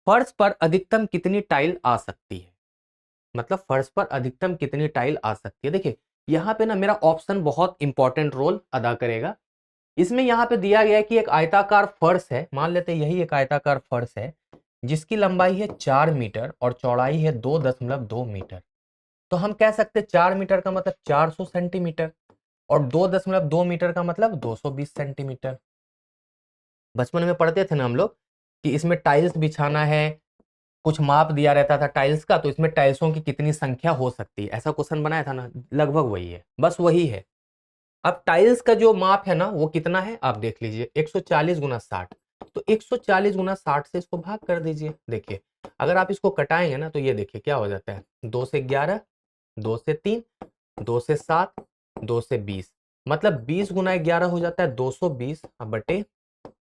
फर्श पर अधिकतम कितनी टाइल आ सकती है, मतलब फर्श पर अधिकतम कितनी टाइल आ सकती है। देखिए यहाँ पे ना मेरा ऑप्शन बहुत इंपॉर्टेंट रोल अदा करेगा। इसमें यहाँ पे दिया गया है कि एक आयताकार फर्श है, मान लेते हैं यही एक आयताकार फर्श है जिसकी लंबाई है 4 मीटर और चौड़ाई है 2.2 मीटर। तो हम कह सकते हैं 4 मीटर का मतलब 400 सेंटीमीटर और 2.2 मीटर का मतलब 220 सेंटीमीटर। बचपन में पढ़ते थे ना हम लोग कि इसमें टाइल्स बिछाना है, कुछ माप दिया रहता था टाइल्स का, तो इसमें टाइल्सों की कितनी संख्या हो सकती है, ऐसा क्वेश्चन बनाया था ना, लगभग वही है, बस वही है। अब टाइल्स का जो माप है ना वो कितना है आप देख लीजिए, 140 गुना 60। तो 140 गुना 60 से इसको भाग कर दीजिए। देखिए अगर आप इसको कटाएंगे ना तो ये देखिए क्या हो जाता है, 2 से 11, 2 से 3, 2 से 7, 2 से 20, मतलब 20 गुना 11 हो जाता है 220 बटे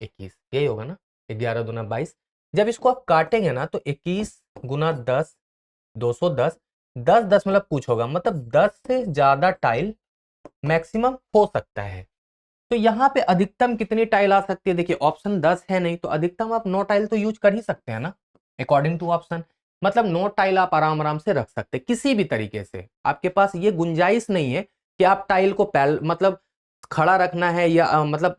21, यही होगा ना, 11 दूना 22। जब इसको आप काटेंगे ना तो 21 गुना 10 210, 10 दशमलव कुछ होगा, मतलब 10 से ज्यादा टाइल मैक्सिमम हो सकता है। तो यहाँ पे अधिकतम कितनी टाइल आ सकती है, देखिए ऑप्शन 10 है नहीं तो अधिकतम आप 9 टाइल तो यूज कर ही सकते हैं ना, अकॉर्डिंग टू ऑप्शन। मतलब 9 टाइल आप आराम आराम से रख सकते हैं किसी भी तरीके से। आपके पास ये गुंजाइश नहीं है कि आप टाइल को मतलब खड़ा रखना है या मतलब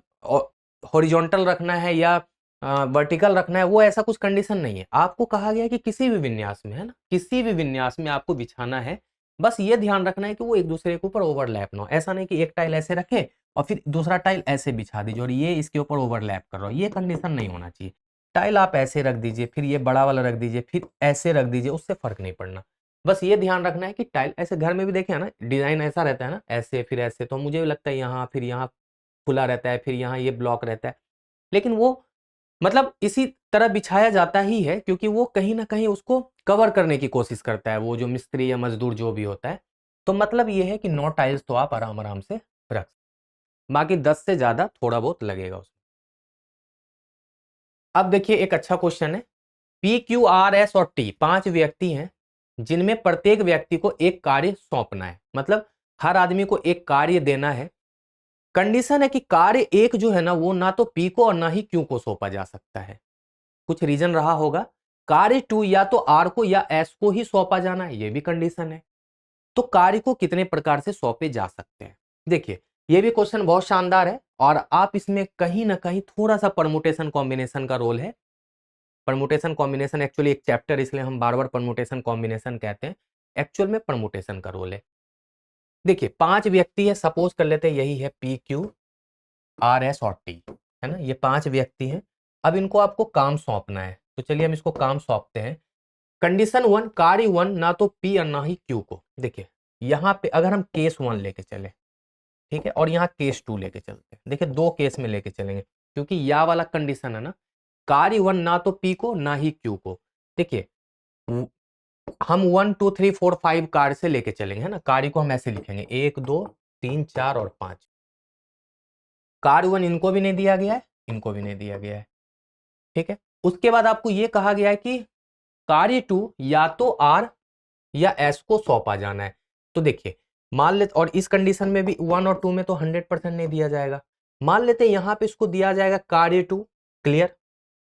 हॉरिजॉन्टल रखना है या वर्टिकल रखना है, वो ऐसा कुछ कंडीशन नहीं है। आपको कहा गया है कि किसी भी विन्यास में, है ना, किसी भी विन्यास में आपको बिछाना है। बस ये ध्यान रखना है कि वो एक दूसरे के ऊपर ओवरलैप ना हो। ऐसा नहीं कि एक टाइल ऐसे रखे और फिर दूसरा टाइल ऐसे बिछा दीजिए और ये इसके ऊपर ओवरलैप कर रहा हो, ये कंडीशन नहीं होना चाहिए। टाइल आप ऐसे रख दीजिए, फिर ये बड़ा वाला रख दीजिए, फिर ऐसे रख दीजिए, उससे फर्क नहीं पड़ना। बस ये ध्यान रखना है कि टाइल ऐसे घर में भी देखे ना, डिजाइन ऐसा रहता है ना, ऐसे फिर ऐसे, तो मुझे भी लगता है यहाँ फिर यहाँ खुला रहता है, फिर यहाँ ये ब्लॉक रहता है, लेकिन वो मतलब इसी तरह बिछाया जाता ही है क्योंकि वो कहीं ना कहीं उसको कवर करने की कोशिश करता है, वो जो मिस्त्री या मजदूर जो भी होता है। तो मतलब ये है कि 9 टाइल्स तो आप आराम आराम से रख, बाकी 10 से ज्यादा थोड़ा बहुत लगेगा उसमें। अब देखिए एक अच्छा क्वेश्चन है, पी क्यू आर एस और टी 5 व्यक्ति हैं जिनमें प्रत्येक व्यक्ति को एक कार्य सौंपना है, मतलब हर आदमी को एक कार्य देना है। कंडीशन है कि कार्य एक जो है ना वो ना तो पी को और ना ही क्यू को सौंपा जा सकता है। कुछ रीजन रहा होगा। कार्य टू या तो आर को या एस को ही सौंपा जाना है, ये भी कंडीशन है। तो कार्य को कितने प्रकार से सौंपे जा सकते हैं, देखिए ये भी क्वेश्चन बहुत शानदार है और आप इसमें कहीं ना कहीं थोड़ा सा परमुटेशन कॉम्बिनेशन का रोल है। परमुटेशन कॉम्बिनेशन एक्चुअली एक चैप्टर, इसलिए हम बार बार परमुटेशन कॉम्बिनेशन कहते हैं, एक्चुअल में परमुटेशन का रोल है। देखिए 5 व्यक्ति है, सपोज कर लेते हैं यही है पी क्यू आर एस और टी, है ना, ये 5 व्यक्ति हैं। अब इनको आपको काम सौंपना है, तो चलिए हम इसको काम सौंपते हैं। कंडीशन 1, कार्य 1 ना तो पी और ना ही क्यू को। देखिए यहाँ पे अगर हम केस 1 लेके चले, ठीक है, और यहाँ केस 2 लेके चलते हैं, देखिए 2 केस में लेके चलेंगे क्योंकि यह वाला कंडीशन है ना, कार्य 1 ना तो पी को ना ही क्यू को। देखिए हम 1 2 3 4 5 कार्य से लेके चलेंगे, है ना, कार्य को हम ऐसे लिखेंगे 1 2 3 4 और 5। कार्य 1 इनको भी नहीं दिया गया है, इनको भी नहीं दिया गया है, ठीक है। उसके बाद आपको यह कहा गया है कि कार्य 2 या तो आर या एस को सौंपा जाना है। तो देखिए मान लेते, और इस कंडीशन में भी 1 और 2 में तो 100% नहीं दिया जाएगा। मान लेते यहां पे इसको दिया जाएगा कार्य 2, क्लियर,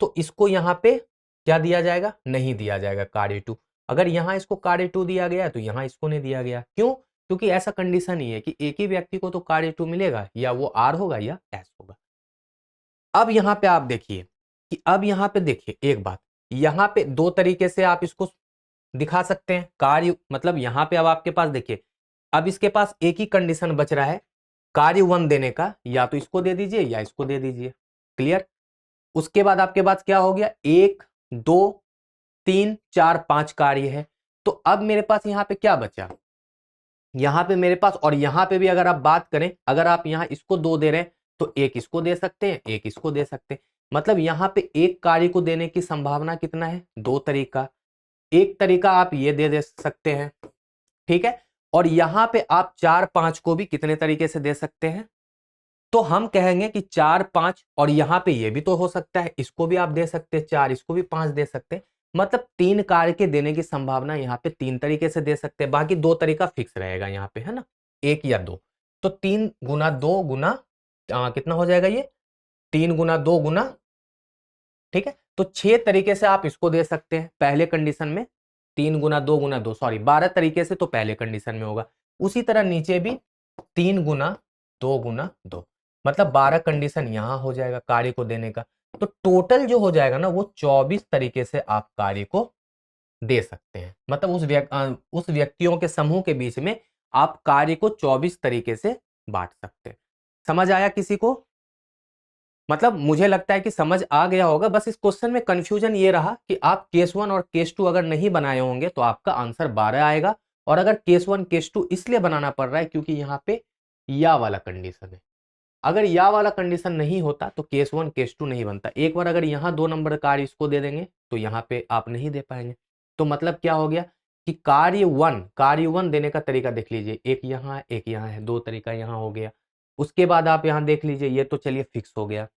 तो इसको यहां पे क्या दिया जाएगा, नहीं दिया जाएगा कार्य 2। अगर यहां इसको कार्य 2 दिया गया तो यहां इसको नहीं दिया गया, क्यों? क्योंकि ऐसा कंडीशन ही है कि एक ही व्यक्ति को तो कार्य 2 मिलेगा, या वो आर होगा या एस होगा। अब यहां पे आप देखिए कि अब यहां पे देखिए एक बात, यहाँ पे दो तरीके से आप इसको दिखा सकते हैं। कार्य मतलब यहाँ पे अब आपके पास देखिए, अब इसके पास एक ही कंडीशन बच रहा है कार्य 1 देने का, या तो इसको दे दीजिए या इसको दे दीजिए। क्लियर? उसके बाद आपके पास क्या हो गया, 1 2 3 4 5 कार्य है। तो अब मेरे पास यहाँ पे क्या बचा, यहाँ पे मेरे पास, और यहाँ पे भी अगर आप बात करें, अगर आप यहाँ इसको 2 दे रहे हैं तो एक इसको दे सकते हैं, एक इसको दे सकते हैं। मतलब यहाँ पे एक कार्य को देने की संभावना कितना है, 2 तरीका। एक तरीका आप ये दे सकते हैं, ठीक है। और यहाँ पे आप 4 5 को भी कितने तरीके से दे सकते हैं, तो हम कहेंगे कि 4 5, और यहाँ पे ये भी तो हो सकता है, इसको भी आप दे सकते हैं 4, इसको भी 5 दे सकते हैं। मतलब 3 कार्य के देने की संभावना यहाँ पे 3 तरीके से दे सकते हैं, बाकी 2 तरीका फिक्स रहेगा यहाँ पे, है ना, 1 या 2। तो 3 गुना 2 गुना कितना हो जाएगा ये, 3 गुना 2 गुना, ठीक है। तो 6 तरीके से आप इसको दे सकते हैं पहले कंडीशन में, 3 गुना 2 गुना 2, सॉरी 12 तरीके से तो पहले कंडीशन में होगा। उसी तरह नीचे भी 3 गुना 2 गुना 2, मतलब 12 कंडीशन यहां हो जाएगा कार्य को देने का। तो टोटल जो हो जाएगा ना, वो 24 तरीके से आप कार्य को दे सकते हैं। मतलब उस व्यक्तियों के समूह के बीच में आप कार्य को 24 तरीके से बांट सकते हैं। समझ आया किसी को? मतलब मुझे लगता है कि समझ आ गया होगा। बस इस क्वेश्चन में कंफ्यूजन ये रहा कि आप केस 1 और केस 2 अगर नहीं बनाए होंगे तो आपका आंसर 12 आएगा, और अगर केस 1 केस 2 इसलिए बनाना पड़ रहा है क्योंकि यहाँ पे या वाला कंडीशन है। अगर या वाला कंडीशन नहीं होता तो केस 1 केस 2 नहीं बनता। एक बार अगर यहाँ 2 नंबर कार्य इसको दे देंगे तो यहाँ पे आप नहीं दे पाएंगे। तो मतलब क्या हो गया कि कार्य 1 देने का तरीका देख लीजिए, एक यहाँ है एक यहाँ है, 2 तरीका यहाँ हो गया। उसके बाद आप यहाँ देख लीजिए, ये तो चलिए फिक्स हो गया।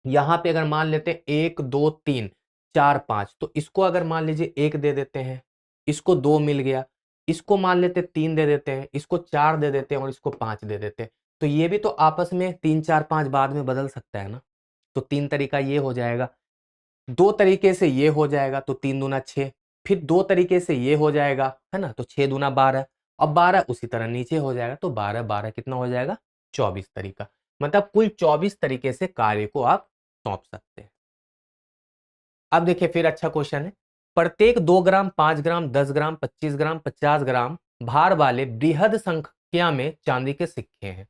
यहाँ पे अगर मान लेते हैं 1 2 3 4 5, तो इसको अगर मान लीजिए 1 दे देते हैं, इसको 2 मिल गया, इसको मान लेते 3 दे देते हैं, इसको 4 दे देते हैं और इसको 5 दे देते हैं। तो ये भी तो आपस में 3 4 5 बाद में बदल सकता है ना। तो 3 तरीका ये हो जाएगा, 2 तरीके से ये हो जाएगा, तो 3 दूना 6, फिर 2 तरीके से ये हो जाएगा, है ना, तो 6 दूना 12, अब 12 उसी तरह नीचे हो जाएगा, तो 12 12 कितना हो जाएगा, 24 तरीका। मतलब कुल 24 तरीके से कार्य को आप सौंप सकते हैं। अब देखिए फिर अच्छा क्वेश्चन है, प्रत्येक 2 ग्राम 5 ग्राम 10 ग्राम 25 ग्राम 50 ग्राम भार वाले बृहद संख्या में चांदी के सिक्के हैं।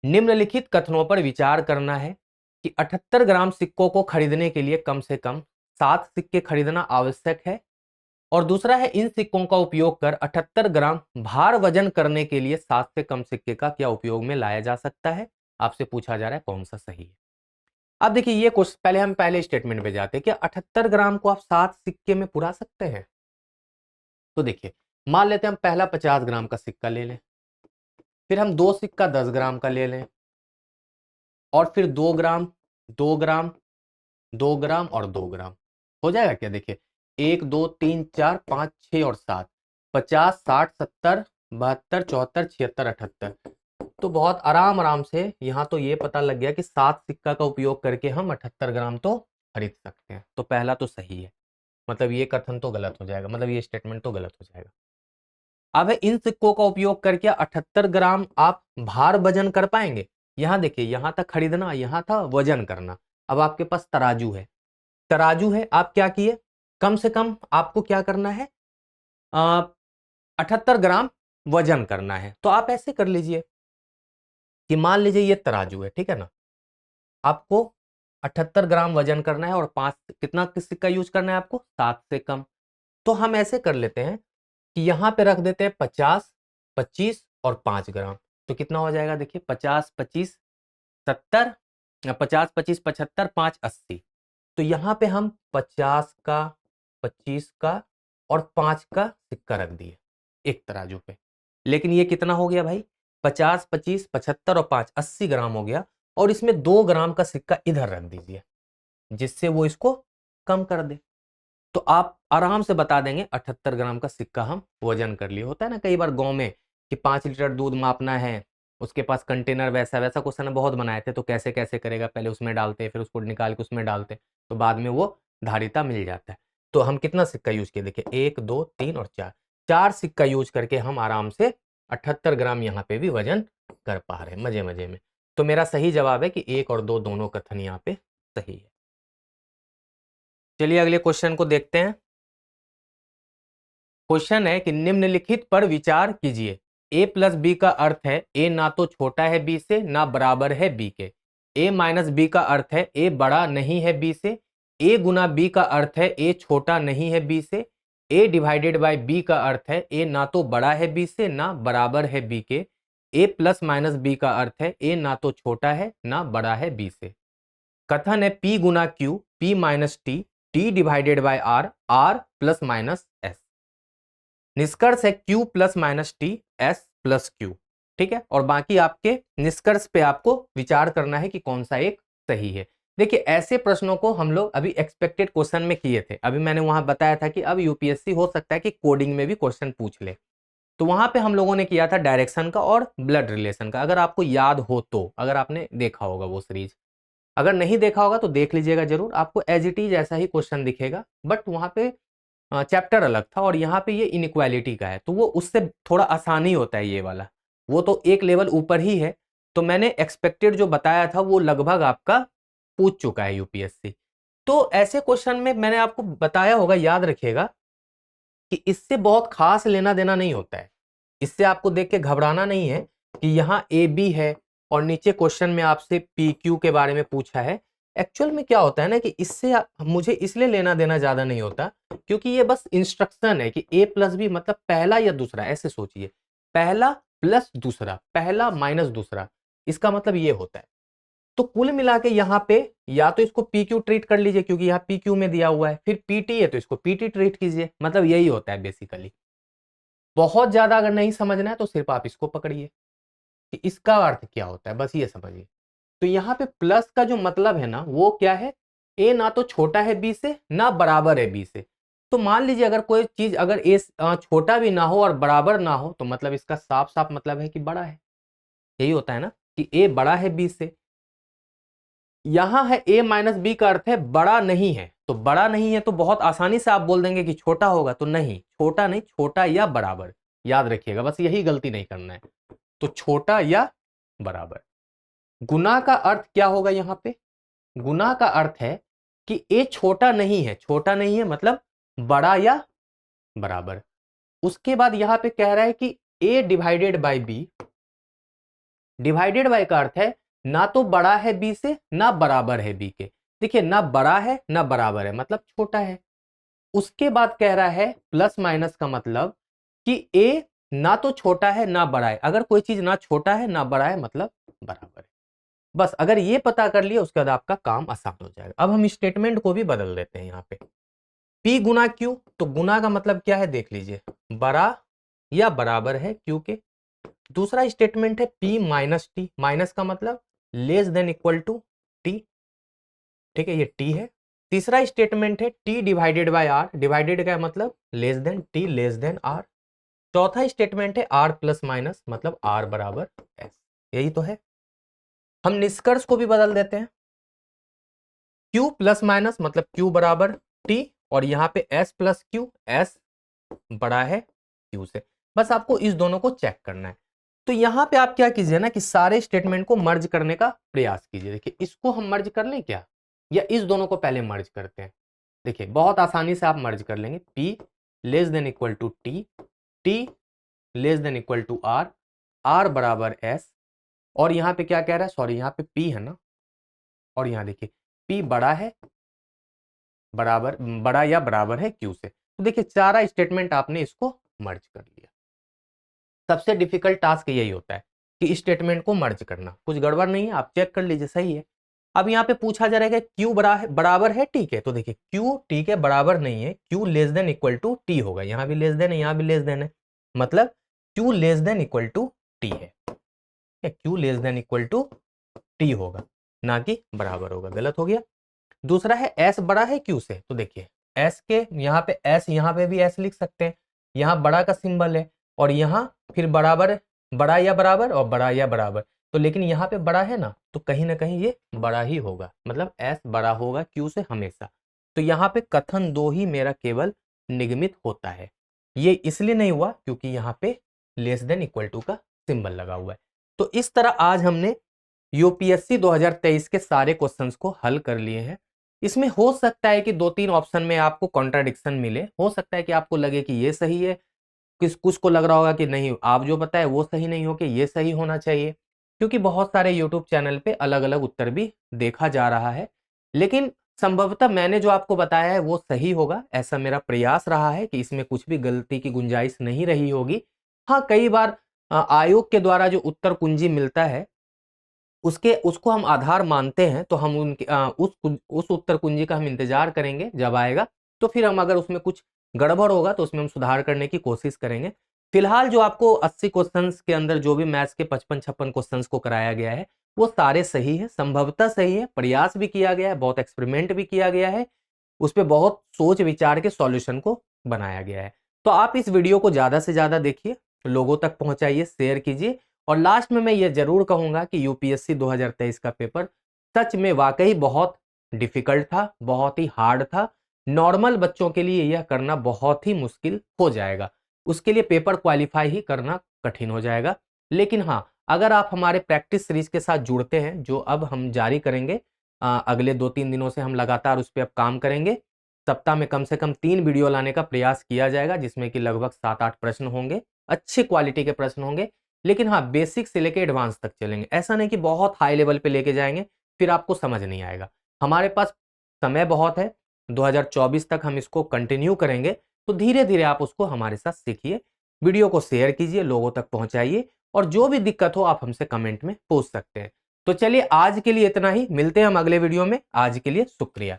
निम्नलिखित कथनों पर विचार करना है कि 78 ग्राम सिक्कों को खरीदने के लिए कम से कम 7 सिक्के खरीदना आवश्यक है, और दूसरा है इन सिक्कों का उपयोग कर 78 ग्राम भार वजन करने के लिए 7 से कम सिक्के का क्या उपयोग में लाया जा सकता है। आपसे पूछा जा रहा है कौन सा सही है। अब देखिए ये क्वेश्चन, पहले हम पहले स्टेटमेंट पे जाते हैं, क्या 78 ग्राम को आप 7 सिक्के में पुरा सकते हैं? तो देखिए मान लेते हैं हम पहला 50 ग्राम का सिक्का ले लें, फिर हम 2 सिक्का 10 ग्राम का ले लें, और फिर 2 ग्राम 2 ग्राम 2 ग्राम और 2 ग्राम। हो जाएगा क्या? देखिए 1 2 3 4 5 6 और 7, 50 60 70 72 74 76 78। तो बहुत आराम आराम से यहाँ तो ये पता लग गया कि 7 सिक्का का उपयोग करके हम 78 ग्राम तो खरीद सकते हैं। तो पहला तो सही है, मतलब ये कथन तो गलत हो जाएगा, मतलब ये स्टेटमेंट तो गलत हो जाएगा। अब है इन सिक्कों का उपयोग करके 78 ग्राम आप भार वजन कर पाएंगे। यहाँ देखिए, यहाँ था खरीदना, यहाँ था वजन करना। अब आपके पास तराजू है, तराजू है, आप क्या किए, कम से कम आपको क्या करना है, 78 ग्राम वजन करना है। तो आप ऐसे कर लीजिए कि मान लीजिए ये तराजू है, ठीक है ना, आपको 78 ग्राम वजन करना है और 5 कितना सिक्का यूज करना है आपको, 7 से कम। तो हम ऐसे कर लेते हैं कि यहाँ पे रख देते हैं 50 25 और 5 ग्राम। तो कितना हो जाएगा, देखिए 50 25 70, 50 25 75 5 80। तो यहाँ पे हम 50 का 25 का और 5 का सिक्का रख दिए एक तराजू पे। लेकिन ये कितना हो गया भाई, 50 25 75 और 5 80 ग्राम हो गया, और इसमें 2 ग्राम का सिक्का इधर रख दीजिए जिससे वो इसको कम कर दे। तो आप आराम से बता देंगे 78 ग्राम का सिक्का हम वजन कर लिए। होता है ना कई बार गांव में कि 5 लीटर दूध मापना है, उसके पास कंटेनर, वैसा वैसा क्वेश्चन बहुत बनाए थे, तो कैसे कैसे करेगा, पहले उसमें डालते फिर उसको निकाल के उसमें डालते, तो बाद में वो धारिता मिल जाता है। तो हम कितना सिक्का यूज किए, देखिए 1 2 3 और 4, 4 सिक्का यूज करके हम आराम से 78 ग्राम यहाँ पे भी वजन कर पा रहे हैं मजे मजे में। तो मेरा सही जवाब है कि 1 और 2 दोनों कथन यहाँ पे सही है। चलिए अगले क्वेश्चन को देखते हैं। क्वेश्चन है कि निम्नलिखित पर विचार कीजिए। a प्लस बी का अर्थ है a ना तो छोटा है b से ना बराबर है b के। a माइनस बी का अर्थ है a बड़ा नहीं है b से। a गुना b का अर्थ है a छोटा नहीं है b से। a डिवाइडेड बाय b का अर्थ है a ना तो बड़ा है b से ना बराबर है b के। a प्लस माइनस b का अर्थ है a ना तो छोटा है ना बड़ा है b से। कथन है p Guna q p minus T t divided by r r plus minus s। निष्कर्ष है q plus minus T S plus Q. ठीक है, और बाकी आपके निष्कर्ष पे आपको विचार करना है कि कौन सा एक सही है। देखिए ऐसे प्रश्नों को हम लोग अभी एक्सपेक्टेड क्वेश्चन में किए थे। अभी मैंने वहां बताया था कि अब यूपीएससी हो सकता है कि कोडिंग में भी क्वेश्चन पूछ ले। तो वहां पे हम लोगों ने किया था डायरेक्शन का और ब्लड रिलेशन का, अगर आपको याद हो तो, अगर आपने देखा होगा वो सीरीज। अगर नहीं देखा होगा तो देख लीजिएगा जरूर, आपको एज इट इज ऐसा ही क्वेश्चन दिखेगा, बट वहां पे चैप्टर अलग था और यहाँ पे ये इनइक्वालिटी का है, तो वो उससे थोड़ा आसानी होता है ये वाला, वो तो एक लेवल ऊपर ही है। तो मैंने एक्सपेक्टेड जो बताया था वो लगभग आपका पूछ चुका है यूपीएससी। तो ऐसे क्वेश्चन में मैंने आपको बताया होगा, याद रखिएगा कि इससे बहुत खास लेना देना नहीं होता है। इससे आपको देख के घबराना नहीं है कि यहाँ ए बी है और नीचे क्वेश्चन में आपसे पी क्यू के बारे में पूछा है। एक्चुअल में क्या होता है ना कि इससे मुझे इसलिए लेना देना ज्यादा नहीं होता क्योंकि ये बस इंस्ट्रक्शन है कि ए प्लस बी मतलब पहला या दूसरा, ऐसे सोचिए, पहला प्लस दूसरा, पहला माइनस दूसरा, इसका मतलब ये होता है। तो कुल मिला के यहाँ पे या तो इसको पी क्यू ट्रीट कर लीजिए क्योंकि यहाँ पी क्यू में दिया हुआ है, फिर पीटी है तो इसको पीटी ट्रीट कीजिए, मतलब यही होता है बेसिकली। बहुत ज्यादा अगर नहीं समझना है तो सिर्फ आप इसको पकड़िए कि इसका अर्थ क्या होता है, बस ये समझिए। तो यहाँ पे प्लस का जो मतलब है ना वो क्या है, ए ना तो छोटा है बी से ना बराबर है बी से। तो मान लीजिए अगर कोई चीज अगर ए छोटा भी ना हो और बराबर ना हो तो मतलब इसका साफ साफ मतलब है कि बड़ा है। यही होता है ना कि ए बड़ा है बी से। यहां है a माइनस बी का अर्थ है बड़ा नहीं है, तो बड़ा नहीं है तो बहुत आसानी से आप बोल देंगे कि छोटा होगा, तो नहीं, छोटा नहीं, छोटा या बराबर, याद रखिएगा, बस यही गलती नहीं करना है। तो छोटा या बराबर। गुना का अर्थ क्या होगा यहाँ पे, गुना का अर्थ है कि a छोटा नहीं है, छोटा नहीं है मतलब बड़ा या बराबर। उसके बाद यहां पे कह रहा है कि a divided by B, divided by का अर्थ है ना तो बड़ा है बी से ना बराबर है बी के। देखिए ना बड़ा है ना बराबर है मतलब छोटा है। उसके बाद कह रहा है प्लस माइनस का मतलब कि ए ना तो छोटा है ना बड़ा है, अगर कोई चीज ना छोटा है ना बड़ा है मतलब बराबर है। बस अगर ये पता कर लिया उसके बाद आपका काम आसान हो जाएगा। अब हम स्टेटमेंट को भी बदल देते हैं यहाँ पे, P गुना Q, तो गुना का मतलब क्या है देख लीजिए, बड़ा या बराबर है Q के। दूसरा स्टेटमेंट है P माइनस टी, माइनस का मतलब less than equal to T, ठीक है, ये T है। तीसरा स्टेटमेंट है T divided by R, divided का मतलब less than T less than R। चौथा स्टेटमेंट है R प्लस माइनस मतलब R बराबर S। यही तो है। हम निष्कर्ष को भी बदल देते हैं, Q प्लस माइनस मतलब Q बराबर T और यहाँ पे S प्लस Q, S बड़ा है Q से। बस आपको इस दोनों को चेक करना है। तो यहाँ पे आप क्या कीजिए ना कि सारे स्टेटमेंट को मर्ज करने का प्रयास कीजिए। देखिए इसको हम मर्ज कर लें क्या, या इस दोनों को पहले मर्ज करते हैं। देखिए बहुत आसानी से आप मर्ज कर लेंगे, P less than equal to T, T less than equal to R, R बराबर S, और यहाँ पे क्या कह रहा है, सॉरी यहाँ पे P है ना, और यहाँ देखिए P बड़ा है, बराबर, बड़ा या बराबर है Q से। तो देखिए चारा स्टेटमेंट आपने इसको मर्ज कर लिया। सबसे डिफिकल्ट टास्क यही होता है कि स्टेटमेंट को मर्ज करना। कुछ गड़बड़ नहीं है, आप चेक कर लीजिए, सही है। अब यहाँ पे पूछा जा रहा है कि Q बराबर है T के, तो देखिए Q T के बराबर नहीं है, Q less than equal to T होगा। यहाँ भी लेस देन है, यहाँ भी लेस देन है, मतलब Q less than equal to T है। Q less than equal to T होगा, ना कि बराबर होगा, गलत हो गया। दूसरा है S बड़ा है Q से, तो देखिए S के यहाँ पे S, यहाँ पे भी S लिख सकते हैं, यहाँ बड़ा का सिंबल है और यहाँ फिर बराबर, बड़ा या बराबर और बड़ा या बराबर, तो लेकिन यहाँ पे बड़ा है ना तो कहीं ना कहीं ये बड़ा ही होगा, मतलब S बड़ा होगा Q से हमेशा। तो यहाँ पे कथन 2 ही मेरा केवल निगमित होता है। ये इसलिए नहीं हुआ क्योंकि यहाँ पे लेस देन इक्वल टू का सिंबल लगा हुआ है। तो इस तरह आज हमने यूपीएससी 2023 के सारे क्वेश्चंस को हल कर लिए हैं। इसमें हो सकता है कि 2-3 ऑप्शन में आपको कॉन्ट्राडिक्शन मिले, हो सकता है कि आपको लगे कि ये सही है, कुछ को लग रहा होगा कि नहीं आप जो बताए वो सही नहीं हो, कि ये सही होना चाहिए। क्योंकि बहुत सारे यूट्यूब चैनल पे अलग-अलग उत्तर भी देखा जा रहा है। लेकिन संभवतः मैंने जो आपको बताया है वो सही होगा, ऐसा मेरा प्रयास रहा है कि इसमें कुछ भी गलती की गुंजाइश नहीं रही होगी। हाँ, कई बार आयोग के द्वारा जो उत्तर कुंजी मिलता है उसको हम आधार मानते हैं, तो हम उस उत्तर कुंजी का हम इंतजार करेंगे जब आएगा। तो फिर हम अगर उसमें कुछ गड़बड़ होगा तो उसमें हम सुधार करने की कोशिश करेंगे। फिलहाल जो आपको 80 क्वेश्चंस के अंदर जो भी मैथ्स के 55-56 क्वेश्चंस को कराया गया है वो सारे सही है, संभवतः सही है, प्रयास भी किया गया है, बहुत एक्सपेरिमेंट भी किया गया है, उस पे बहुत सोच विचार के सॉल्यूशन को बनाया गया है। तो आप इस वीडियो को ज़्यादा से ज़्यादा देखिए, लोगों तक पहुंचाइए, शेयर कीजिए। और लास्ट में मैं ये जरूर कहूंगा कि यूपीएससी 2023 का पेपर सच में वाकई बहुत डिफिकल्ट था, बहुत ही हार्ड था। नॉर्मल बच्चों के लिए यह करना बहुत ही मुश्किल हो जाएगा, उसके लिए पेपर क्वालिफाई ही करना कठिन हो जाएगा। लेकिन हाँ, अगर आप हमारे प्रैक्टिस सीरीज के साथ जुड़ते हैं जो अब हम जारी करेंगे, अगले 2-3 दिनों से हम लगातार उस पर अब काम करेंगे। सप्ताह में कम से कम 3 वीडियो लाने का प्रयास किया जाएगा, जिसमें कि लगभग 7-8 प्रश्न होंगे, अच्छी क्वालिटी के प्रश्न होंगे। लेकिन हाँ, बेसिक से लेके एडवांस तक चलेंगे, ऐसा नहीं कि बहुत हाई लेवल पे लेके जाएंगे फिर आपको समझ नहीं आएगा। हमारे पास समय बहुत है, 2024 तक हम इसको कंटिन्यू करेंगे, तो धीरे धीरे आप उसको हमारे साथ सीखिए। वीडियो को शेयर कीजिए, लोगों तक पहुंचाइए, और जो भी दिक्कत हो आप हमसे कमेंट में पूछ सकते हैं। तो चलिए आज के लिए इतना ही, मिलते हैं हम अगले वीडियो में। आज के लिए शुक्रिया।